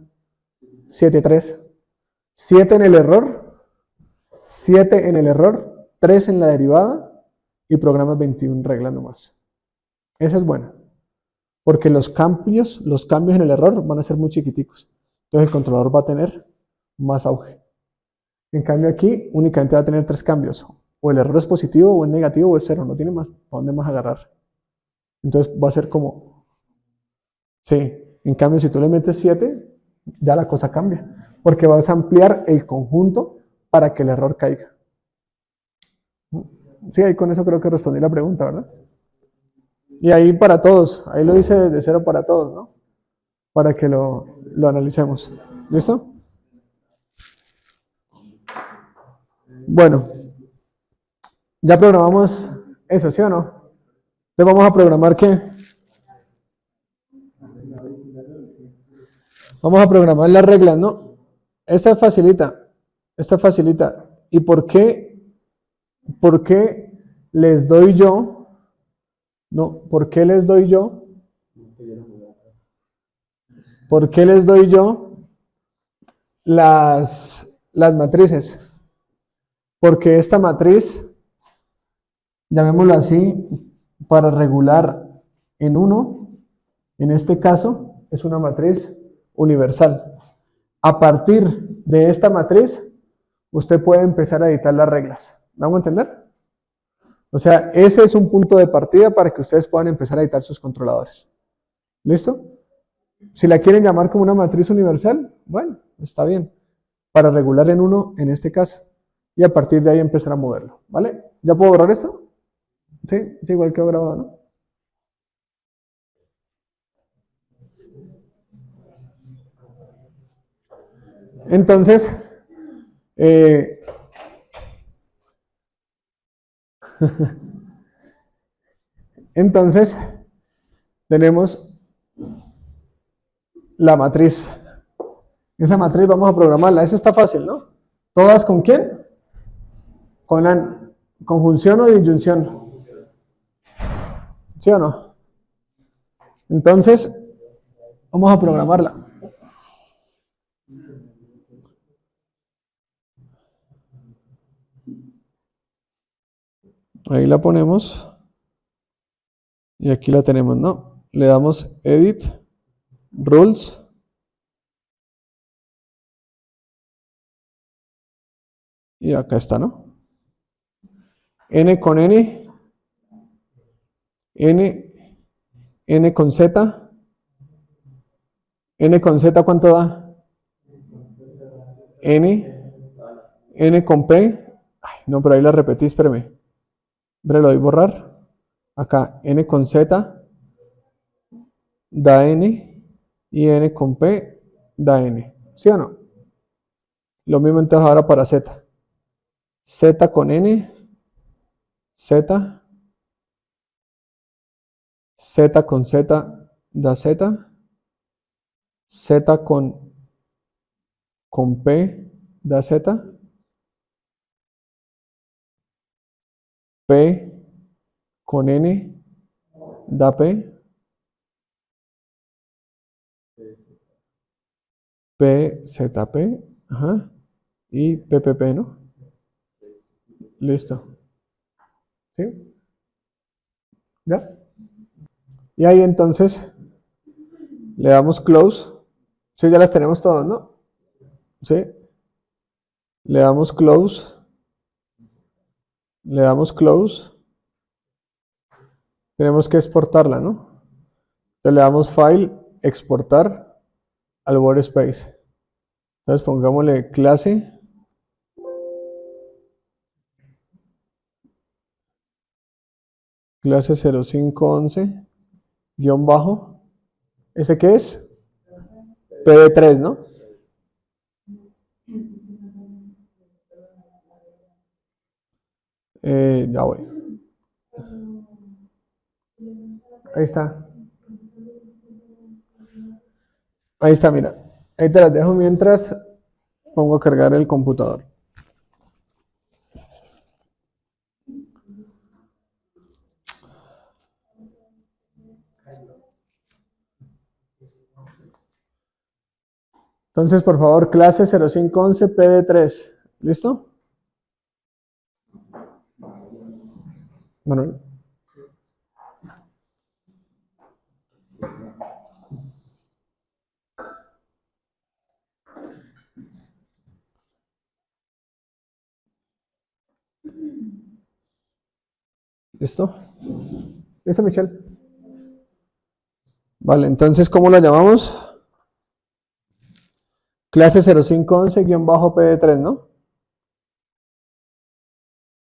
7 y 3. 7 en el error, 7 en el error, 3 en la derivada y programas 21 reglas nomás. Esa es buena. Porque los cambios en el error van a ser muy chiquiticos. Entonces el controlador va a tener más auge. En cambio aquí únicamente va a tener 3 cambios. O el error es positivo, o es negativo, o es 0. No tiene más para dónde más agarrar. Entonces va a ser como... Sí, en cambio si tú le metes 7, ya la cosa cambia. Porque vas a ampliar el conjunto para que el error caiga. Sí, ahí con eso creo que respondí la pregunta, ¿verdad? Y ahí para todos, ahí lo hice desde 0 para todos, ¿no? Para que lo analicemos. ¿Listo? Bueno, ya programamos eso, ¿sí o no? Entonces vamos a programar ¿qué? Vamos a programar las reglas, ¿no? Esta facilita. Esta facilita. ¿Y por qué les doy yo? No, ¿por qué les doy yo? ¿Por qué les doy yo las matrices? Porque esta matriz, llamémoslo así, para regular en 1, en este caso, es una matriz universal. A partir de esta matriz, usted puede empezar a editar las reglas. ¿Vamos a entender? O sea, ese es un punto de partida para que ustedes puedan empezar a editar sus controladores. ¿Listo? Si la quieren llamar como una matriz universal, bueno, está bien. Para regular en 1, en este caso. Y a partir de ahí empezar a moverlo. ¿Vale? ¿Ya puedo borrar esto? Sí, es igual que he grabado, ¿no? Entonces, entonces, tenemos la matriz. Esa matriz vamos a programarla. Esa está fácil, ¿no? ¿Todas con quién? Con la conjunción o disyunción. ¿Sí o no? Entonces, vamos a programarla. Ahí la ponemos. Y aquí la tenemos, ¿no? Le damos Edit, Rules. Y acá está, ¿no? N con N. N con Z. N con Z, ¿cuánto da? N con P. Ay, no, pero ahí la repetí, espérame. Lo doy borrar. Acá, N con Z da N. Y N con P da N. ¿Sí o no? Lo mismo entonces ahora para Z. Z con N. Z, Z con Z da Z, Z con P da Z, P con N da P, PZP, ajá, y PPP, ¿no? Listo. ¿Sí? ¿Ya? Y ahí entonces le damos close. Sí, ya las tenemos todas, ¿no? Sí. Le damos close. Le damos close. Tenemos que exportarla, ¿no? Entonces le damos file, exportar al workspace. Entonces pongámosle clase. Clase 0511 guión bajo. ¿Ese qué es? PD3, ¿no? Ya voy. Ahí está. Ahí está, mira. Ahí te las dejo mientras pongo a cargar el computador. Entonces, por favor, clase 0511 PD3. ¿Listo? Manuel. ¿Listo? ¿Listo, Michelle? Vale, entonces, ¿cómo lo llamamos? Clase 0511-PD3, ¿no?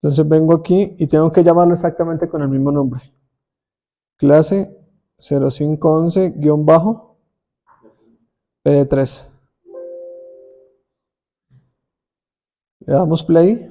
Entonces vengo aquí y tengo que llamarlo exactamente con el mismo nombre. Clase 0511-PD3. Le damos play.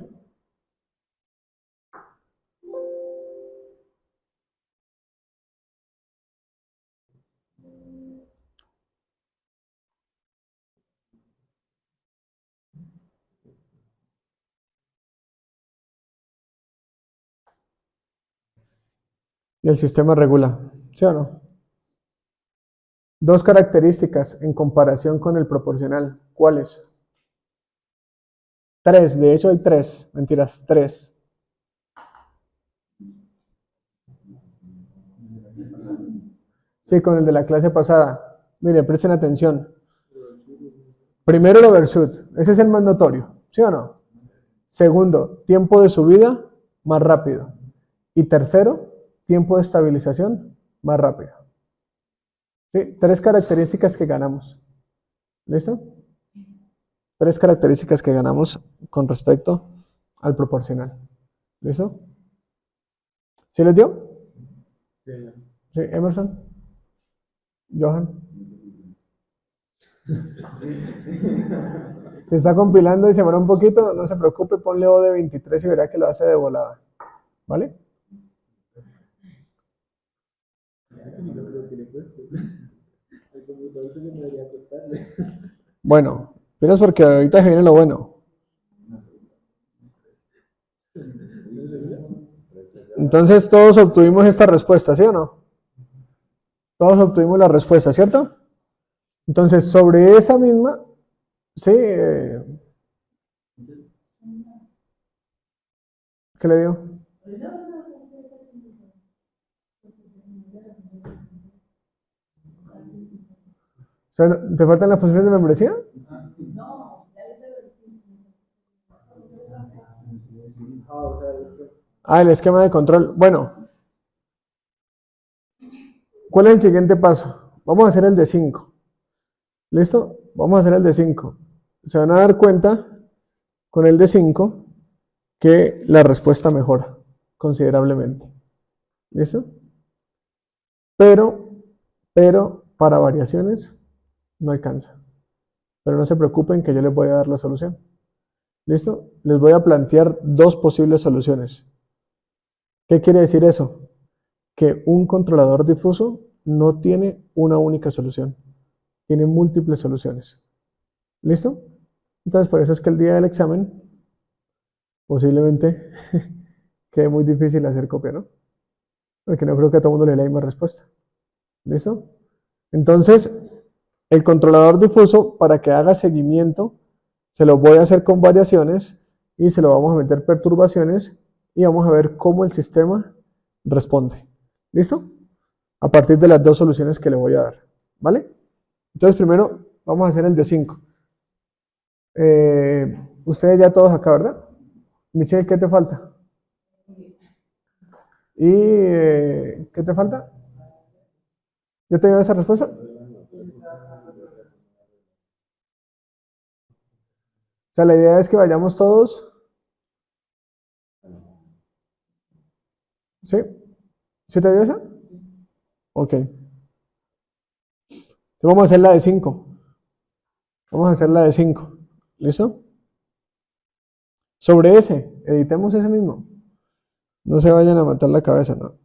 Y el sistema regula. ¿Sí o no? Dos características en comparación con el proporcional. ¿Cuáles? Tres, de hecho hay tres. Mentiras, tres. Sí, con el de la clase pasada. Miren, presten atención. Primero el overshoot. Ese es el más notorio. ¿Sí o no? Segundo, tiempo de subida más rápido. Y tercero, tiempo de estabilización más rápido. ¿Sí? Tres características que ganamos. ¿Listo? Tres características que ganamos con respecto al proporcional. ¿Listo? ¿Sí les dio? Sí. ¿Sí, Emerson? ¿Johan? Si está compilando y se demora un poquito, no se preocupe, ponle O de 23 y verá que lo hace de volada. ¿Vale? Bueno, pero es porque ahorita se viene lo bueno. Entonces todos obtuvimos esta respuesta, ¿sí o no? Todos obtuvimos la respuesta, ¿cierto? Entonces, sobre esa misma, sí, ¿qué le digo? O sea, ¿te faltan las funciones de membresía? Ah, el esquema de control. Bueno, ¿cuál es el siguiente paso? Vamos a hacer el de 5. ¿Listo? Vamos a hacer el de 5. Se van a dar cuenta con el de 5 que la respuesta mejora considerablemente. ¿Listo? Pero para variaciones no alcanza. Pero no se preocupen que yo les voy a dar la solución. ¿Listo? Les voy a plantear dos posibles soluciones. ¿Qué quiere decir eso? Que un controlador difuso no tiene una única solución, tiene múltiples soluciones. ¿Listo? Entonces, por eso es que el día del examen posiblemente quede muy difícil hacer copia, ¿no? Porque no creo que a todo el mundo le lea la misma respuesta. ¿Listo? Entonces, el controlador difuso, para que haga seguimiento, se lo voy a hacer con variaciones y se lo vamos a meter perturbaciones y vamos a ver cómo el sistema responde. ¿Listo? A partir de las dos soluciones que le voy a dar. ¿Vale? Entonces, primero vamos a hacer el de 5. Ustedes ya todos acá, ¿verdad? Michelle, ¿qué te falta? ¿Y qué te falta? ¿Ya te dio esa respuesta? O sea, la idea es que vayamos todos. ¿Sí? ¿Sí te dio esa? Ok. Entonces vamos a hacer la de 5. Vamos a hacer la de 5. ¿Listo? Sobre ese, editemos ese mismo. No se vayan a matar la cabeza, ¿no?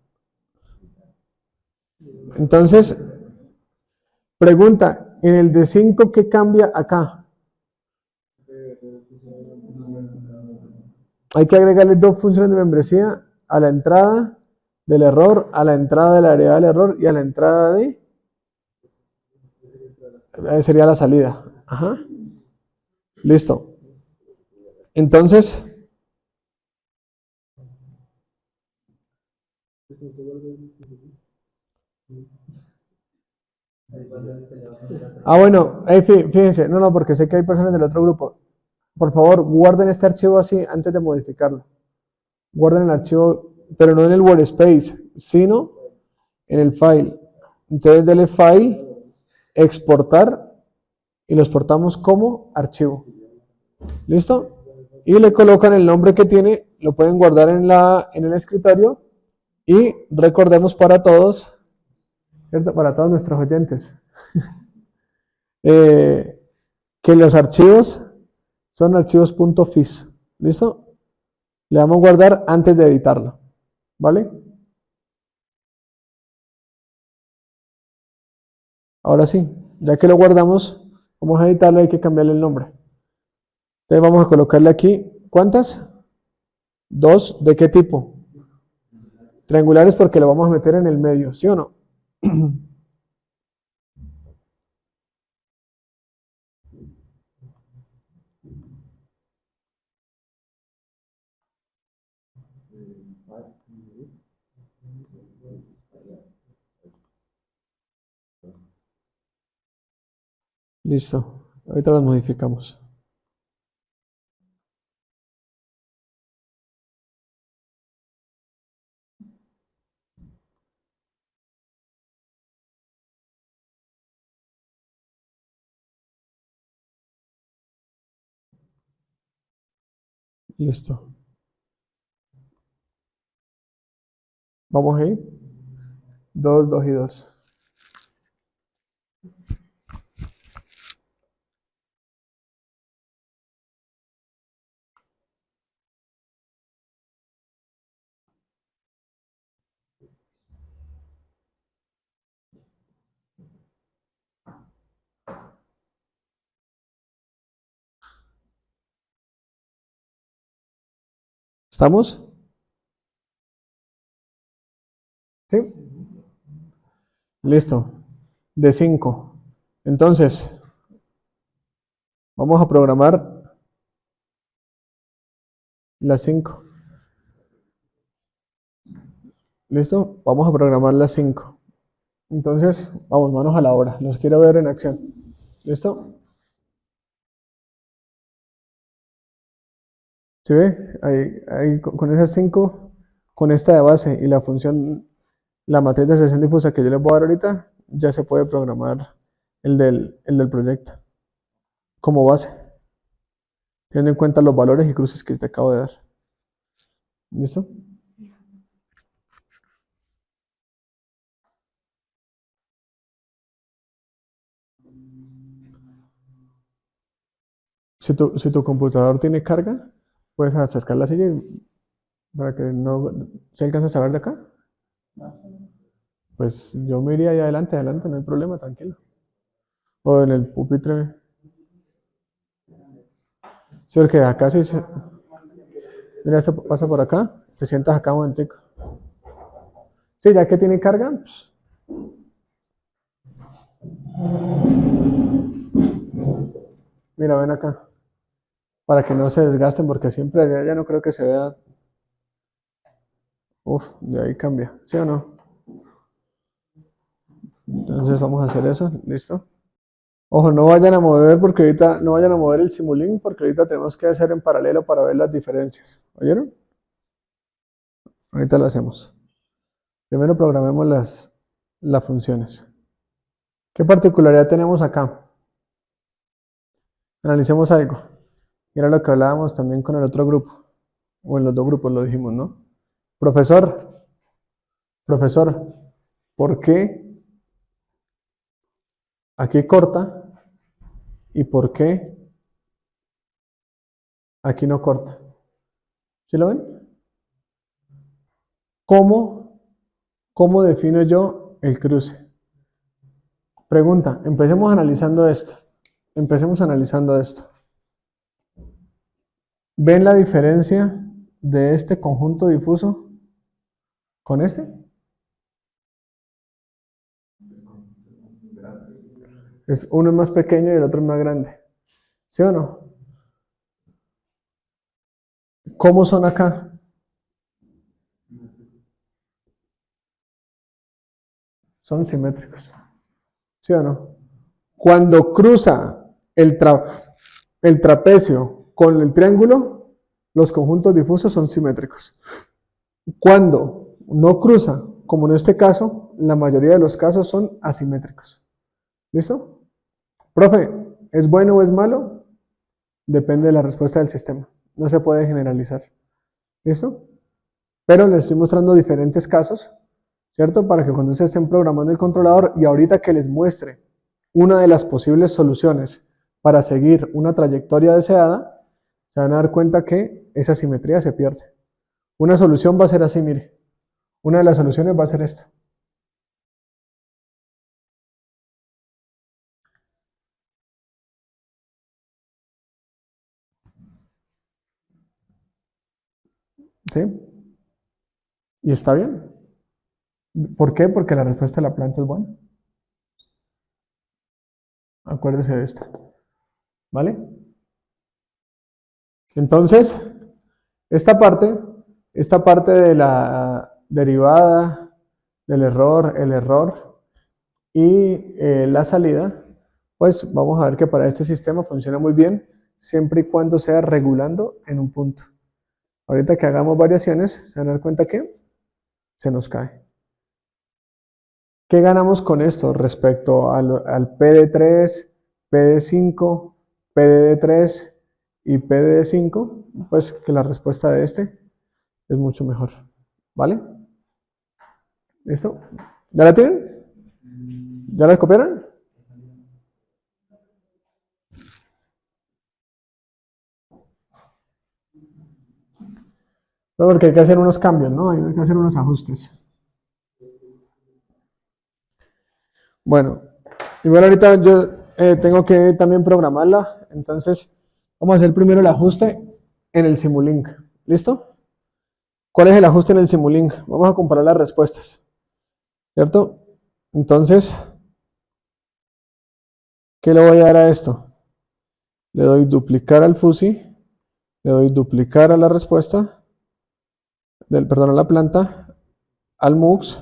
Entonces, pregunta, en el de 5, ¿qué cambia acá? Hay que agregarle dos funciones de membresía a la entrada del error, a la entrada de la variable del error y a la entrada de... sería la salida. Ajá. Listo. Entonces... bueno, fíjense, no, porque sé que hay personas del otro grupo. Por favor, guarden este archivo así antes de modificarlo. Guarden el archivo, pero no en el workspace, sino en el file. Entonces, denle file, exportar y lo exportamos como archivo. ¿Listo? Y le colocan el nombre que tiene, lo pueden guardar en el escritorio y recordemos para todos, ¿cierto? Para todos nuestros oyentes, que los archivos son archivos .fis. ¿Listo? Le damos a guardar antes de editarlo. ¿Vale? Ahora sí, ya que lo guardamos, vamos a editarlo, hay que cambiarle el nombre. Entonces vamos a colocarle aquí, ¿cuántas? 2, ¿de qué tipo? Triangulares porque lo vamos a meter en el medio, ¿sí o no? Listo, ahorita las modificamos. Listo. Vamos ahí. 2, 2 y 2. ¿Estamos? ¿Sí? Listo. De 5. Entonces, vamos a programar las 5. ¿Listo? Vamos a programar las 5. Entonces, vamos, manos a la obra. Los quiero ver en acción. ¿Listo? ¿Sí ve? Ahí con esas 5, con esta de base y la función, la matriz de asociación difusa que yo les voy a dar ahorita, ya se puede programar el del proyecto como base, teniendo en cuenta los valores y cruces que te acabo de dar. ¿Listo? Si tu computador tiene carga, puedes acercar la silla y Para que no se alcance a ver de acá. Pues yo me iría ahí adelante, adelante, no hay problema, tranquilo. O en el pupitre. Sí, porque acá sí. Mira, esto pasa por acá. Te sientas acá un momentico. Sí, ya que tiene carga, pues, mira, ven acá. Para que no se desgasten, porque siempre de allá no creo que se vea. Uf, de ahí cambia. ¿Sí o no? Entonces vamos a hacer eso. ¿Listo? Ojo, no vayan a mover porque ahorita, no vayan a mover el Simulink porque ahorita tenemos que hacer en paralelo para ver las diferencias. ¿Oyeron? Ahorita lo hacemos. Primero programemos las funciones. ¿Qué particularidad tenemos acá? Analicemos algo. Era lo que hablábamos también con el otro grupo. O en los dos grupos lo dijimos, ¿no? Profesor, profesor, ¿por qué aquí corta y por qué aquí no corta? ¿Sí lo ven? ¿Cómo, cómo defino yo el cruce? Pregunta, empecemos analizando esto. Empecemos analizando esto. ¿Ven la diferencia de este conjunto difuso con este? Uno es más pequeño y el otro es más grande. ¿Sí o no? ¿Cómo son acá? Son simétricos. ¿Sí o no? Cuando cruza el trapecio con el triángulo, los conjuntos difusos son simétricos. Cuando no cruza, como en este caso, la mayoría de los casos son asimétricos. ¿Listo? Profe, ¿es bueno o es malo? Depende de la respuesta del sistema. No se puede generalizar. ¿Listo? Pero les estoy mostrando diferentes casos, ¿cierto? Para que cuando se estén programando el controlador y ahorita que les muestre una de las posibles soluciones para seguir una trayectoria deseada, se van a dar cuenta que esa simetría se pierde. Una solución va a ser así, mire. Una de las soluciones va a ser esta. ¿Sí? Y está bien. ¿Por qué? Porque la respuesta de la planta es buena. Acuérdese de esta. ¿Vale? Entonces, esta parte de la derivada del error, el error y la salida, pues vamos a ver que para este sistema funciona muy bien siempre y cuando sea regulando en un punto. Ahorita que hagamos variaciones, se van a dar cuenta que se nos cae. ¿Qué ganamos con esto respecto al PD3, PD5, PDD3 y PDD5? Pues que la respuesta de este es mucho mejor. ¿Vale? ¿Listo? ¿Ya la tienen? ¿Ya la copiaron? No, porque hay que hacer unos cambios, ¿no? Hay que hacer unos ajustes. Bueno, igual ahorita yo tengo que también programarla, entonces vamos a hacer primero el ajuste en el Simulink. ¿Listo? ¿Cuál es el ajuste en el Simulink? Vamos a comparar las respuestas, ¿cierto? Entonces, ¿qué le voy a dar a esto? Le doy duplicar al fuzzy, le doy duplicar a la respuesta, perdón, a la planta, al mux,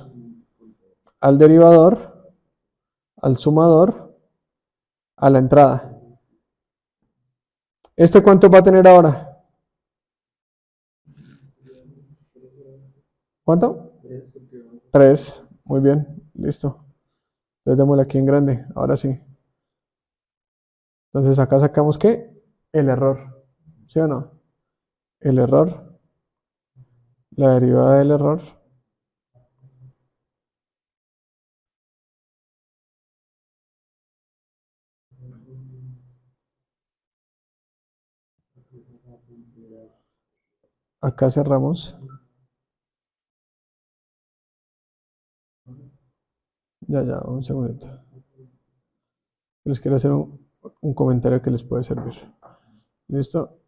al derivador, al sumador, a la entrada. ¿Este cuánto va a tener ahora? ¿Cuánto? 3. Muy bien, listo. Entonces démosle aquí en grande, ahora sí. Entonces acá sacamos ¿qué? El error, ¿sí o no? El error, la derivada del error. Acá cerramos. Ya, un segundito. Les quiero hacer un comentario que les puede servir. ¿Listo?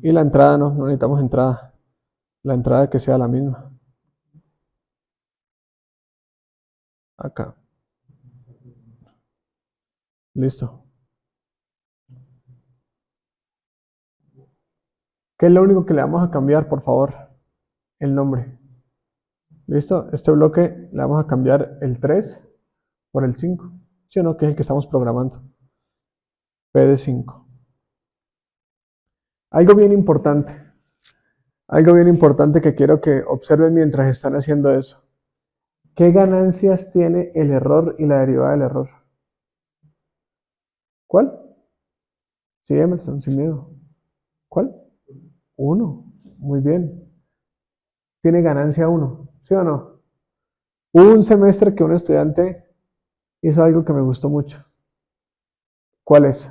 Y la entrada, no necesitamos entrada. La entrada que sea la misma. Acá. Listo. ¿Qué es lo único que le vamos a cambiar, por favor? El nombre. ¿Listo? Este bloque le vamos a cambiar el 3 por el 5. ¿Sí o no? Que es el que estamos programando. P de 5. Algo bien importante. Algo bien importante que quiero que observen mientras están haciendo eso. ¿Qué ganancias tiene el error y la derivada del error? ¿Cuál? Sí, Emerson, sin miedo. ¿Cuál? 1. Muy bien. Tiene ganancia 1. ¿Sí o no? Hubo un semestre que un estudiante hizo algo que me gustó mucho. ¿Cuál es?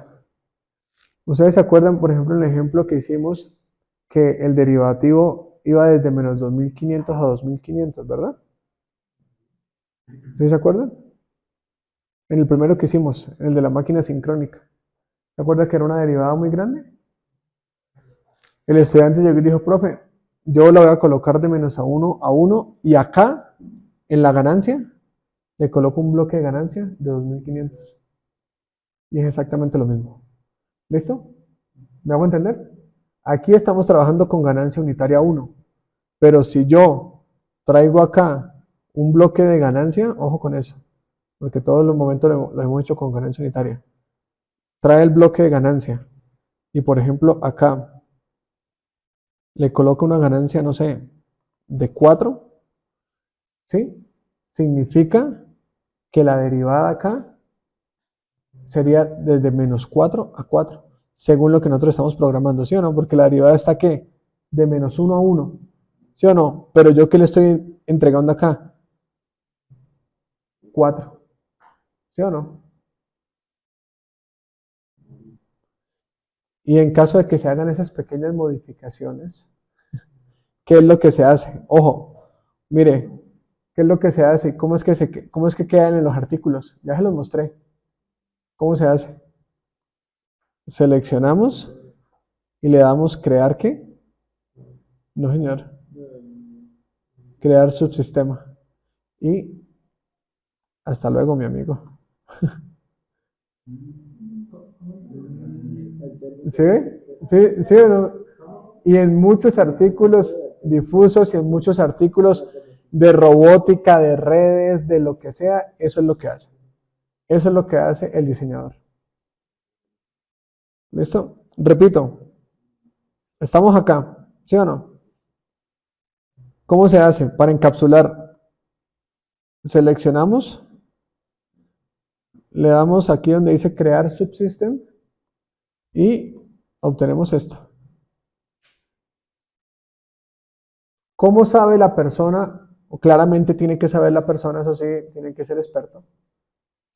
Ustedes se acuerdan, por ejemplo, en el ejemplo que hicimos, que el derivativo iba desde menos 2500 a 2500, ¿verdad? ¿Sí se acuerdan? En el primero que hicimos, en el de la máquina sincrónica. ¿Se acuerdan que era una derivada muy grande? El estudiante llegó y dijo, profe, yo la voy a colocar de menos a 1 y acá, en la ganancia, le coloco un bloque de ganancia de 2500. Y es exactamente lo mismo. ¿Listo? ¿Me hago entender? Aquí estamos trabajando con ganancia unitaria 1. Pero si yo traigo acá un bloque de ganancia, ojo con eso, porque todos los momentos lo hemos hecho con ganancia unitaria. Trae el bloque de ganancia y por ejemplo acá le coloco una ganancia, no sé, de 4, ¿sí? Significa que la derivada acá sería desde menos 4 a 4, según lo que nosotros estamos programando, ¿sí o no? Porque la derivada está ¿qué? De menos 1 a 1, ¿sí o no? Pero yo ¿qué le estoy entregando acá? 4, ¿sí o no? Y en caso de que se hagan esas pequeñas modificaciones, ¿qué es lo que se hace? Ojo, mire, ¿qué es lo que se hace? ¿Cómo es que quedan en los artículos? Ya se los mostré. ¿Cómo se hace? Seleccionamos y le damos crear ¿qué? No, señor. Crear subsistema. Y hasta luego, mi amigo. ¿Sí ve? ¿Sí, sí o no? Y en muchos artículos difusos y en muchos artículos de robótica, de redes, de lo que sea, eso es lo que hace. Eso es lo que hace el diseñador. ¿Listo? Repito, estamos acá, ¿sí o no? ¿Cómo se hace? Para encapsular, seleccionamos, le damos aquí donde dice crear subsystem y obtenemos esto. ¿Cómo sabe la persona? O claramente tiene que saber la persona, eso sí, tiene que ser experto.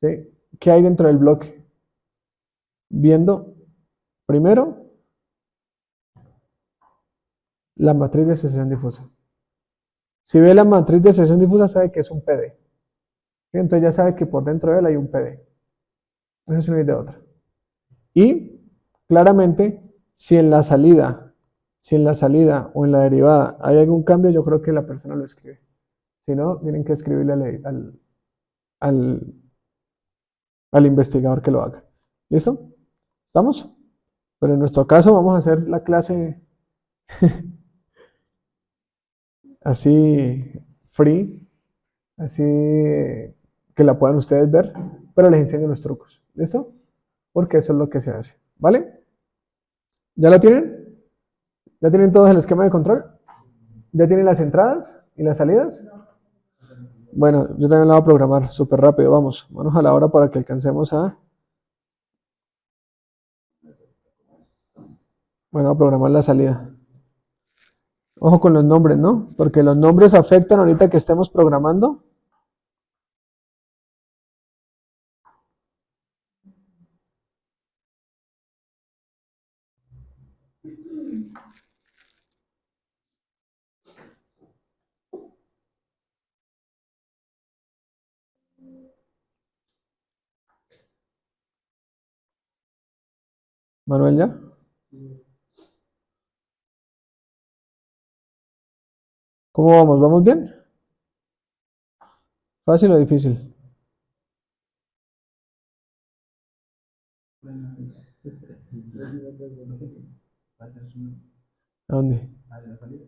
¿Sí? ¿Qué hay dentro del bloque? Viendo, primero, la matriz de sucesión difusa. Si ve la matriz de sucesión difusa, sabe que es un PD. ¿Sí? Entonces ya sabe que por dentro de él hay un PD. Eso sí no hay de otra. Y claramente, si en la salida o en la derivada hay algún cambio, yo creo que la persona lo escribe. Si no, tienen que escribirle al, al investigador que lo haga. ¿Listo? ¿Estamos? Pero en nuestro caso vamos a hacer la clase así free, así que la puedan ustedes ver, pero les enseño los trucos. ¿Listo? Porque eso es lo que se hace. ¿Vale? ¿Ya lo tienen? ¿Ya tienen todo el esquema de control? ¿Ya tienen las entradas y las salidas? Bueno, yo también la voy a programar súper rápido. Vamos a la hora para que alcancemos a... Bueno, a programar la salida. Ojo con los nombres, ¿no? Porque los nombres afectan ahorita que estemos programando. Manuel, ¿ya? ¿Cómo vamos? ¿Vamos bien? ¿Fácil o difícil? Bueno, va a ser su... ¿A dónde? a la salida.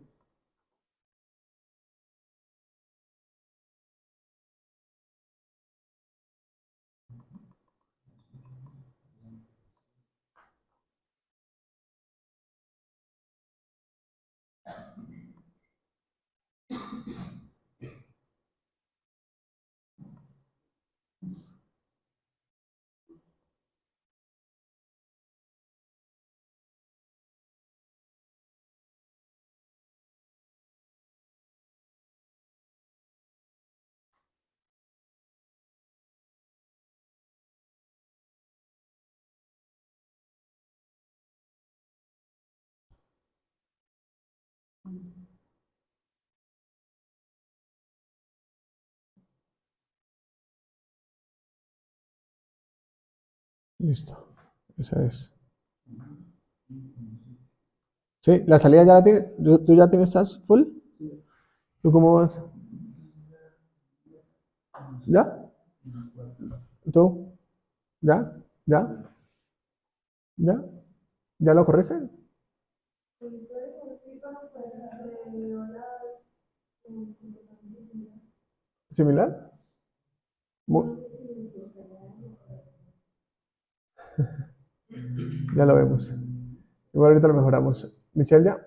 Listo. Esa es. Sí, la salida ya la tienes. ¿Tú ya tienes, estás full? ¿Tú cómo vas? ¿Ya? ¿Tú? ¿Ya? ¿Ya? ¿Ya? ¿Ya lo corriste? ¿Similar? Mu- Ya lo vemos. Igual ahorita lo mejoramos. Michelle, ¿ya?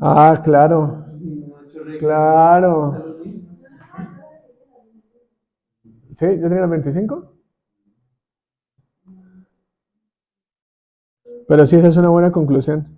Ah, claro. Claro. ¿Sí? ¿Yo tenía las 25? Pero sí, esa es una buena conclusión.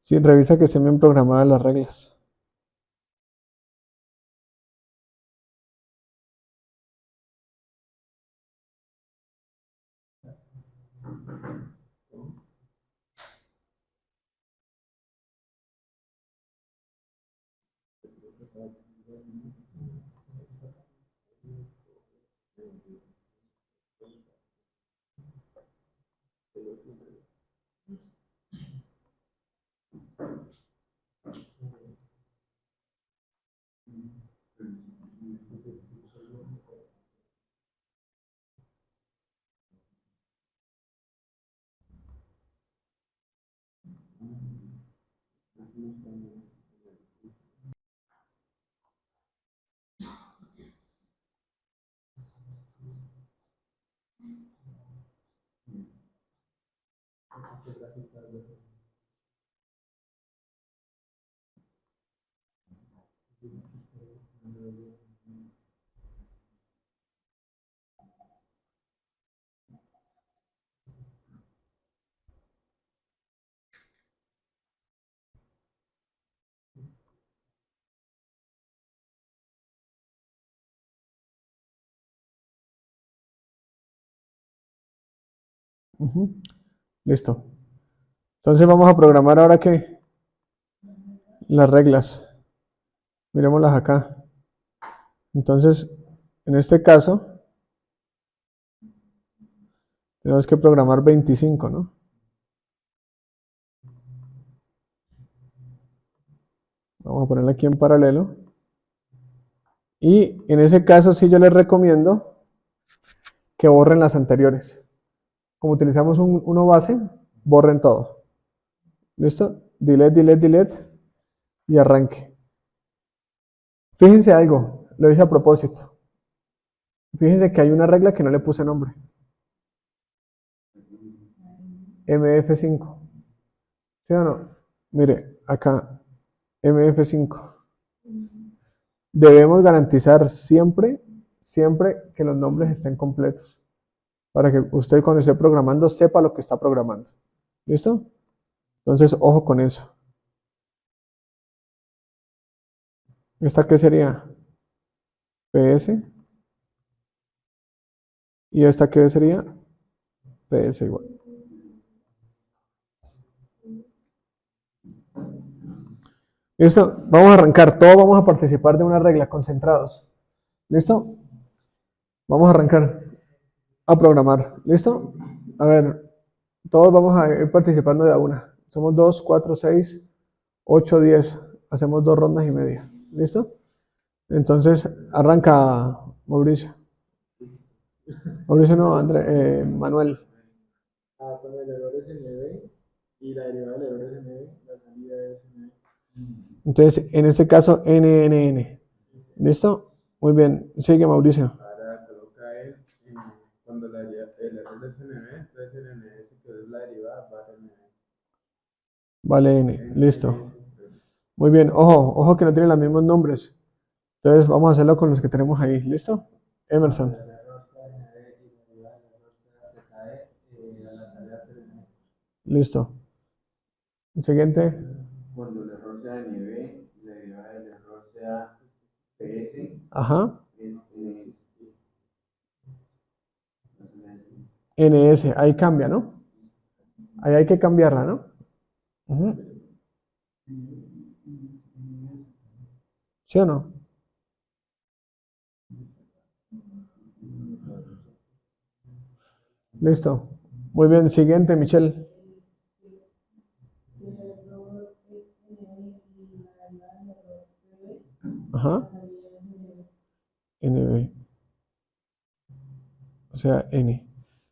Sí, revisa que estén bien programadas las reglas. Ujú. Listo. Entonces vamos a programar ahora que las reglas. Miremoslas acá. Entonces, en este caso, tenemos que programar 25, ¿no? Vamos a ponerle aquí en paralelo. Y en ese caso sí yo les recomiendo que borren las anteriores. Como utilizamos uno base, borren todo. ¿Listo? Delete, delete, delete y arranque. Fíjense algo, lo hice a propósito. Fíjense que hay una regla que no le puse nombre. MF5. ¿Sí o no? Mire, acá, MF5. Debemos garantizar siempre que los nombres estén completos. Para que usted cuando esté programando sepa lo que está programando. ¿Listo? Entonces, ojo con eso. ¿Esta qué sería? PS. ¿Y esta qué sería? PS igual. ¿Listo? Vamos a arrancar. Todos vamos a participar de una regla, concentrados. ¿Listo? Vamos a arrancar a programar. ¿Listo? A ver, todos vamos a ir participando de a una. Somos 2, 4, 6, 8, 10. Hacemos 2 rondas y media. ¿Listo? Entonces, arranca Mauricio. Mauricio no, André, Manuel. Cuando el error es NB y la derivada del error es NB, la salida es NB. Entonces, en este caso, NNN. ¿Listo? Muy bien. Sigue Mauricio. Ahora coloca él, cuando el error es NB, entonces el NS, que es la derivada, va a ser NB. Vale, N. Listo. Muy bien. Ojo, ojo que no tienen los mismos nombres. Entonces, vamos a hacerlo con los que tenemos ahí. ¿Listo? Emerson. El error sea NB y la derivada del error sea ZE, la salida es NB. Listo. Siguiente. Cuando el error sea NB y la derivada del error sea PS, Ajá. es NS. NS. Ahí cambia, ¿no? Ahí hay que cambiarla, ¿no? Ujú. ¿Sí o no? Listo. Muy bien. Siguiente, Michelle. Ajá. NB. O sea, N.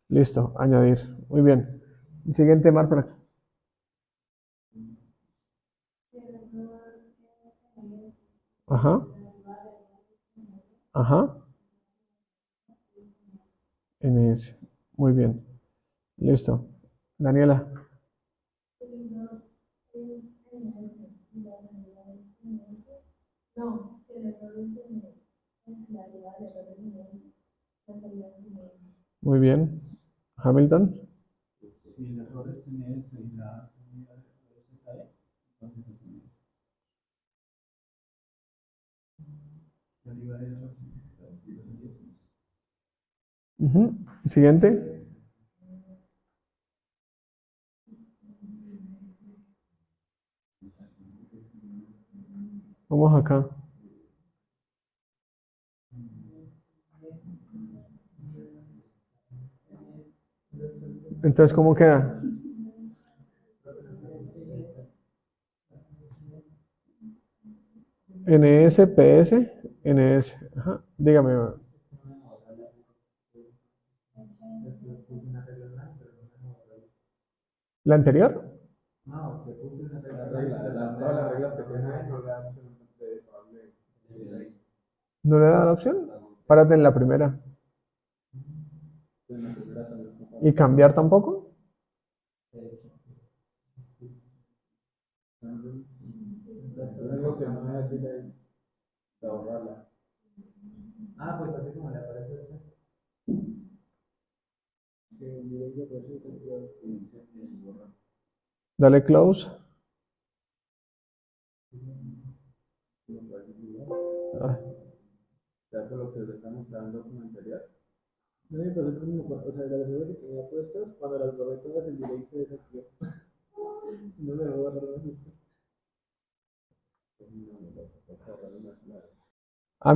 Listo. Añadir. Muy bien. Siguiente, Mar, por acá. Ajá. Ajá. NS. Muy bien. Listo. Daniela. Muy bien. Hamilton. Si el error es NS y la salida del error es ZE, entonces es NS. La derivada del error es ZE y la salida es NS. Ujú. Siguiente. Vamos acá. Entonces, ¿cómo queda? NS, PS, NS. Ajá. Dígame. ¿La anterior? No, se puso una regla. Todas las reglas que tiene ahí no le damos el nombre de ¿No le da la opción? Párate en la primera. ¿Y cambiar tampoco? Lo único que no es decirle de borrarla. Ah, pues así como le aparece a usted. Que el nivel de proceso es borrar. Dale close. Ah, Ya por lo que le estamos dando como anterior. No me pasó lo mismo, o sea, las versiones que tenía puestas, cuando las borré todas, el delay se desactivó. No me dejó borrar más después.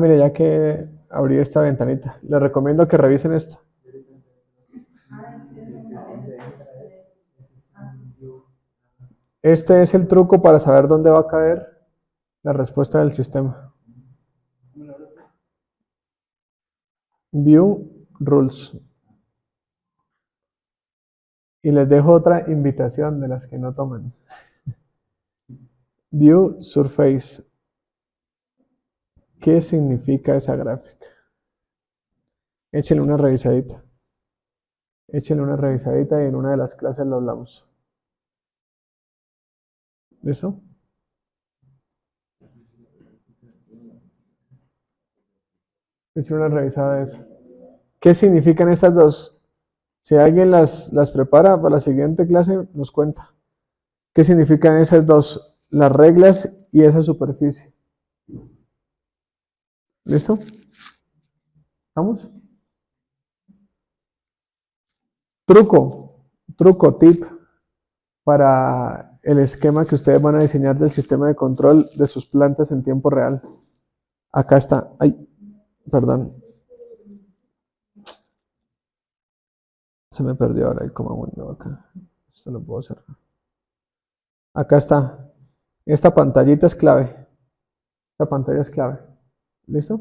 mire, ya que abrí esta ventanita, les recomiendo que revisen esto. Este es el truco para saber dónde va a caer la respuesta del sistema. View Rules. Y les dejo otra invitación de las que no toman. View Surface. ¿Qué significa esa gráfica? Échenle una revisadita. Échenle una revisadita y en una de las clases lo hablamos. ¿Listo? Échenle una revisada de eso. ¿Qué significan estas dos? Si alguien las prepara para la siguiente clase, nos cuenta. ¿Qué significan esas dos? Las reglas y esa superficie. ¿Listo? ¿Vamos? Truco, tip para el esquema que ustedes van a diseñar del sistema de control de sus plantas en tiempo real. Acá está. Ay, perdón. Se me perdió ahora el coma window acá. Esto lo puedo cerrar. Acá está. Esta pantallita es clave. Esta pantalla es clave. ¿Listo?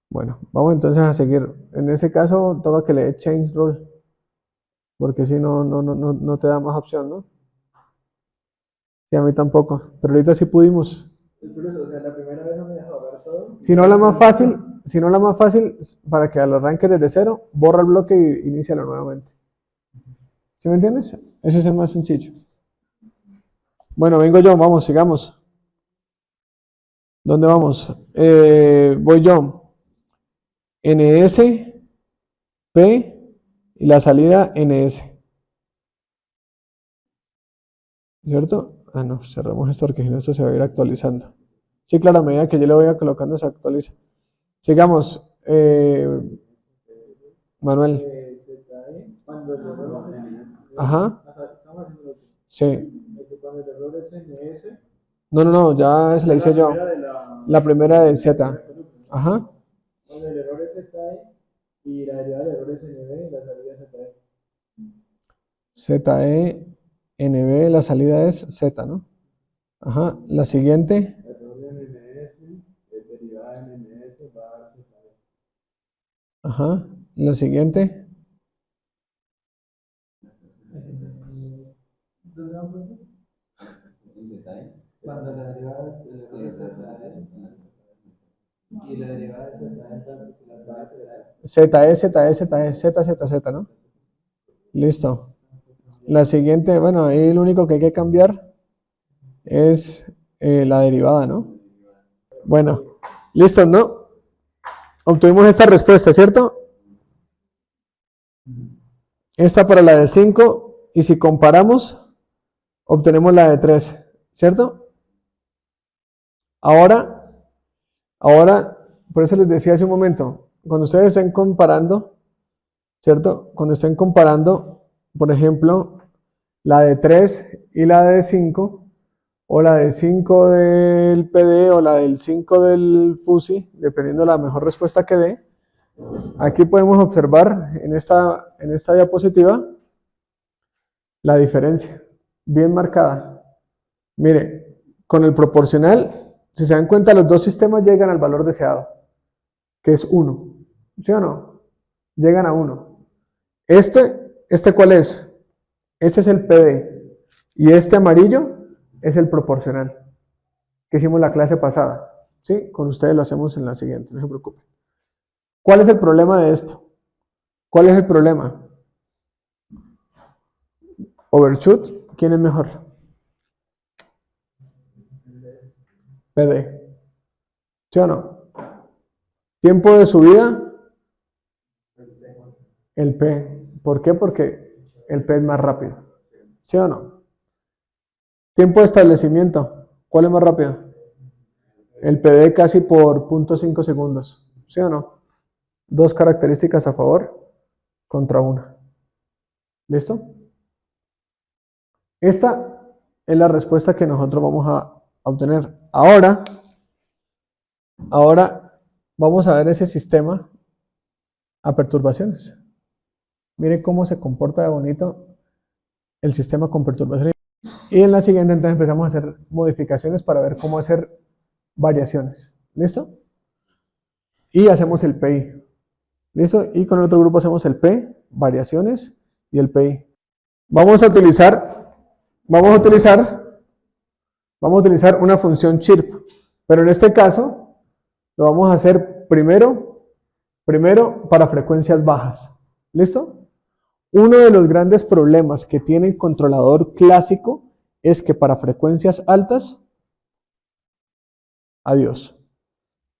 Bueno, vamos entonces a seguir. En ese caso, toca que le dé change rule. Porque si no te da más opción, ¿no? Sí, a mí tampoco. Pero ahorita sí pudimos. O sea, la primera vez no me deja ver todo. Si no la más fácil, para que lo arranques desde cero, borra el bloque y inícialo nuevamente. ¿Sí me entiendes? Ese es el más sencillo. Bueno, vengo yo, vamos, sigamos. ¿Dónde vamos? Voy yo. NS, P y la salida NS. ¿Cierto? Ah, no, cerramos esto porque si no esto se va a ir actualizando. Sí, claro, a medida que yo le voy colocando se actualiza. Sigamos. Manuel. Cuando el error Ajá. estamos haciendo lo que Sí. cuando el error es NS, No, ya se la hice yo. La primera de Z. Ajá. Cuando el error es ZE y la derivada del error es NB, la salida es ZE. ZE, NB, la salida es Z, ¿no? Ajá. La siguiente. Error de NNS, derivada de NNS va a dar ZE. Ajá. La siguiente. ¿Dónde vamos? Cuando la derivada es el error es ZE y la derivada es ZE, entonces la salida es ZE, ¿no? Listo. La siguiente, bueno, ahí lo único que hay que cambiar es la derivada, ¿no? Bueno, listo, ¿no? Obtuvimos esta respuesta, ¿cierto? Esta para la de 5 y si comparamos, obtenemos la de 3, ¿cierto? Ahora, por eso les decía hace un momento, cuando ustedes estén comparando, ¿cierto? Cuando estén comparando, por ejemplo, la de 3 y la de 5, o la de 5 del PD o la del 5 del FUSI, dependiendo de la mejor respuesta que dé, aquí podemos observar en esta diapositiva la diferencia, bien marcada. Mire, con el proporcional, si se dan cuenta, los dos sistemas llegan al valor deseado, que es 1. ¿Sí o no? Llegan a 1. ¿Este cuál es? Este es el PD. Y este amarillo es el proporcional, que hicimos la clase pasada. ¿Sí? Con ustedes lo hacemos en la siguiente, no se preocupen. ¿Cuál es el problema de esto? ¿Cuál es el problema? Overshoot, ¿quién es mejor? PD. ¿Sí o no? Tiempo de subida, el P. ¿Por qué? Porque el P es más rápido. ¿Sí o no? Tiempo de establecimiento, ¿cuál es más rápido? El PD casi por 0.5 segundos. ¿Sí o no? Dos características a favor contra una. ¿Listo? Esta es la respuesta que nosotros vamos a obtener. Ahora vamos a ver ese sistema a perturbaciones. Miren cómo se comporta de bonito el sistema con perturbaciones. Y en la siguiente entonces empezamos a hacer modificaciones para ver cómo hacer variaciones. ¿Listo? Y hacemos el PI. ¿Listo? Y con el otro grupo hacemos el P, variaciones, y el PI. Vamos a utilizar una función chirp, pero en este caso lo vamos a hacer primero para frecuencias bajas. ¿Listo? Uno de los grandes problemas que tiene el controlador clásico es que para frecuencias altas, adiós.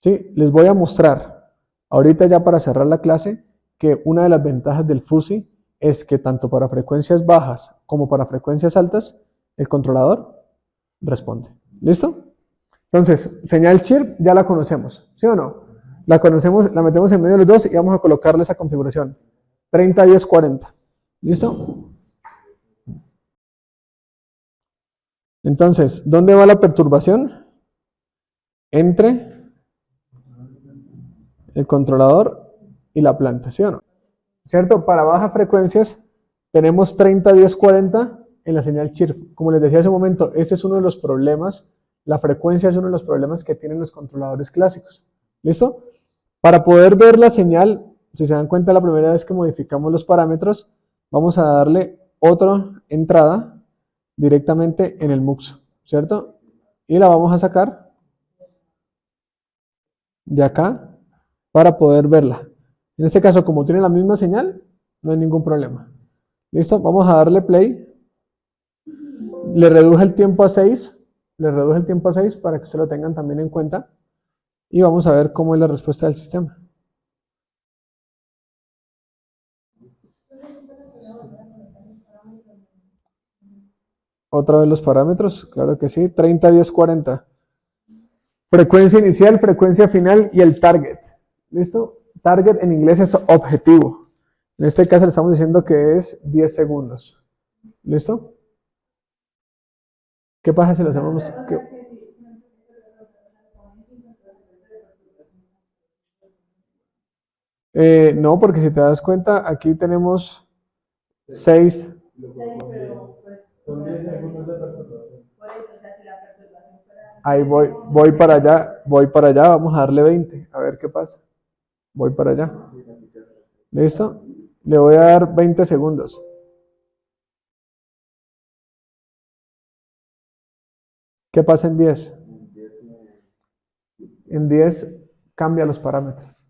¿Sí? Les voy a mostrar ahorita ya para cerrar la clase que una de las ventajas del fuzzy es que tanto para frecuencias bajas como para frecuencias altas, el controlador responde. ¿Listo? Entonces, señal chirp ya la conocemos, ¿sí o no? La conocemos, la metemos en medio de los dos y vamos a colocarle esa configuración. 30, 10, 40. ¿Listo? Entonces, ¿dónde va la perturbación? Entre el controlador y la planta, ¿sí o no? ¿Cierto? Para bajas frecuencias tenemos 30, 10, 40 en la señal chirp. Como les decía hace un momento, este es uno de los problemas, la frecuencia es uno de los problemas que tienen los controladores clásicos. ¿Listo? Para poder ver la señal, si se dan cuenta la primera vez que modificamos los parámetros, vamos a darle otra entrada directamente en el MUX, ¿cierto? Y la vamos a sacar de acá para poder verla. En este caso, como tiene la misma señal, no hay ningún problema. ¿Listo? Vamos a darle play. Le reduje el tiempo a 6. Le reduje el tiempo a 6 para que ustedes lo tengan también en cuenta. Y vamos a ver cómo es la respuesta del sistema. Otra vez los parámetros, claro que sí. 30, 10, 40. Frecuencia inicial, frecuencia final y el target. ¿Listo? Target en inglés es objetivo. En este caso le estamos diciendo que es 10 segundos. ¿Listo? ¿Qué pasa si lo hacemos? No, porque si te das cuenta, aquí tenemos 6. Ahí voy para allá, vamos a darle 20, a ver qué pasa. Voy para allá. ¿Listo? Le voy a dar 20 segundos. ¿Qué pasa en 10? En 10 cambia los parámetros.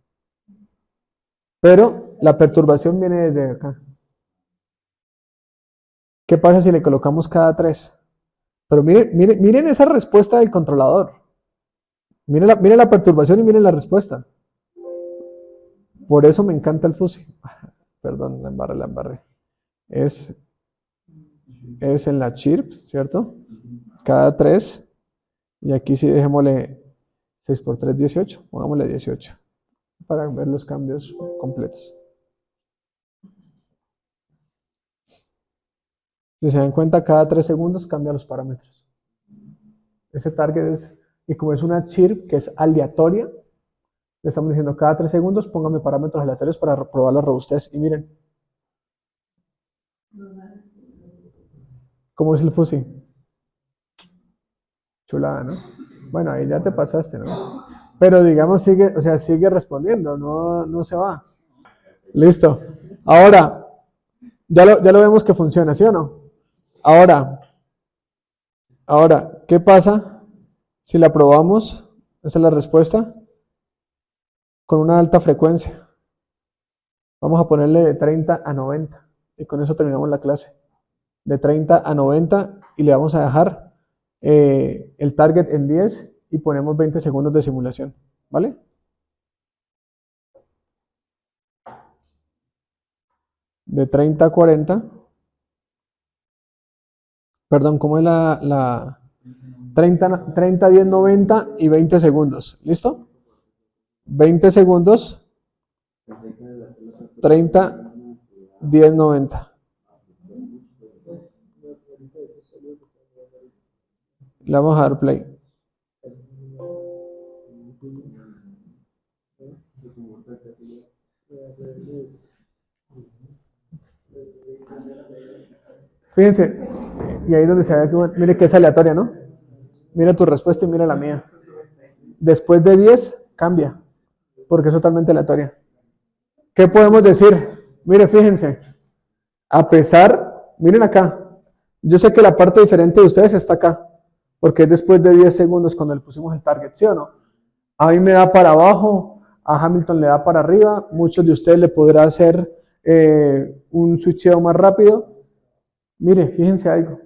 Pero la perturbación viene desde acá. ¿Qué pasa si le colocamos cada 3? Pero miren esa respuesta del controlador. Miren la perturbación y miren la respuesta. Por eso me encanta el fuzzy. Perdón, la embarré. Es en la chirp, ¿cierto? Cada 3. Y aquí sí dejémosle 6 por 3, 18. Pongámosle 18. Para ver los cambios completos. Si se dan cuenta, cada 3 segundos cambia los parámetros. Ese target es, y como es una chirp que es aleatoria, le estamos diciendo cada 3 segundos póngame parámetros aleatorios para probar la robustez. Y miren. ¿Cómo es el fuzzy? Chulada, ¿no? Bueno, ahí ya te pasaste, ¿no? Pero digamos, sigue respondiendo, no se va. Listo. Ahora, ya lo vemos que funciona, ¿sí o no? Ahora, ¿qué pasa si la probamos? Esa es la respuesta. Con una alta frecuencia. Vamos a ponerle de 30 a 90. Y con eso terminamos la clase. De 30 a 90 y le vamos a dejar el target en 10 y ponemos 20 segundos de simulación. ¿Vale? De 30 a 40. Perdón, ¿cómo es la 30, 10, 90 y 20 segundos? ¿Listo? 20 segundos. 30, 10, 90. Le vamos a dar play. Fíjense, y ahí donde se ve que, mire que es aleatoria, ¿no? Mira tu respuesta y mira la mía. Después de 10, cambia, porque es totalmente aleatoria. ¿Qué podemos decir? Mire, fíjense, A pesar, miren acá, yo sé que la parte diferente de ustedes está acá, porque es después de 10 segundos cuando le pusimos el target, ¿sí o no? A mí me da para abajo, a Hamilton le da para arriba, muchos de ustedes le podrá hacer un switcheo más rápido. Mire, fíjense algo,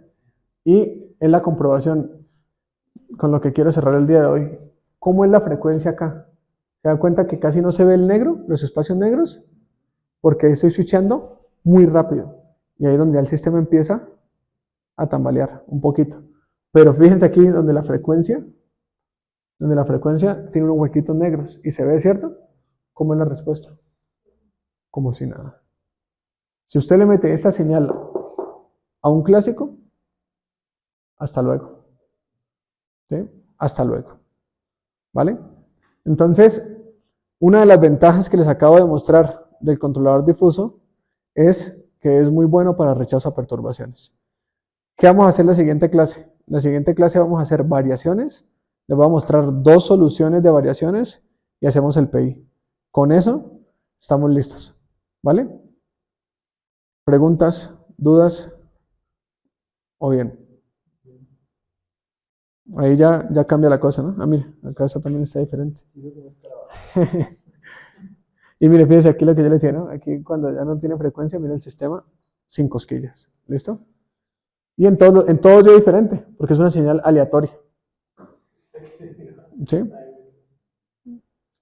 y es la comprobación con lo que quiero cerrar el día de hoy. ¿Cómo es la frecuencia acá? ¿Se da cuenta que casi no se ve el negro, los espacios negros? Porque estoy switchando muy rápido. Y ahí es donde el sistema empieza a tambalear un poquito. Pero fíjense aquí donde la frecuencia tiene unos huequitos negros. Y se ve, ¿cierto? ¿Cómo es la respuesta? Como si nada. Si usted le mete esta señal a un clásico, hasta luego. ¿Sí? Hasta luego. ¿Vale? Entonces, una de las ventajas que les acabo de mostrar del controlador difuso es que es muy bueno para rechazo a perturbaciones. ¿Qué vamos a hacer en la siguiente clase? En la siguiente clase vamos a hacer variaciones. Les voy a mostrar 2 soluciones de variaciones y hacemos el PI. Con eso estamos listos. ¿Vale? ¿Preguntas? ¿Dudas? ¿O bien? Ahí ya cambia la cosa, ¿no? Ah, mira, acá eso también está diferente. Y mire, fíjense aquí lo que yo le decía, ¿no? Aquí cuando ya no tiene frecuencia, mira el sistema sin cosquillas. ¿Listo? Y en todo es diferente, porque es una señal aleatoria. ¿Sí?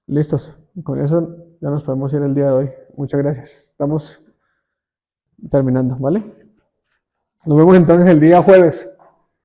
Listos. Con eso ya nos podemos ir el día de hoy. Muchas gracias. Estamos terminando, ¿vale? Nos vemos entonces el día jueves.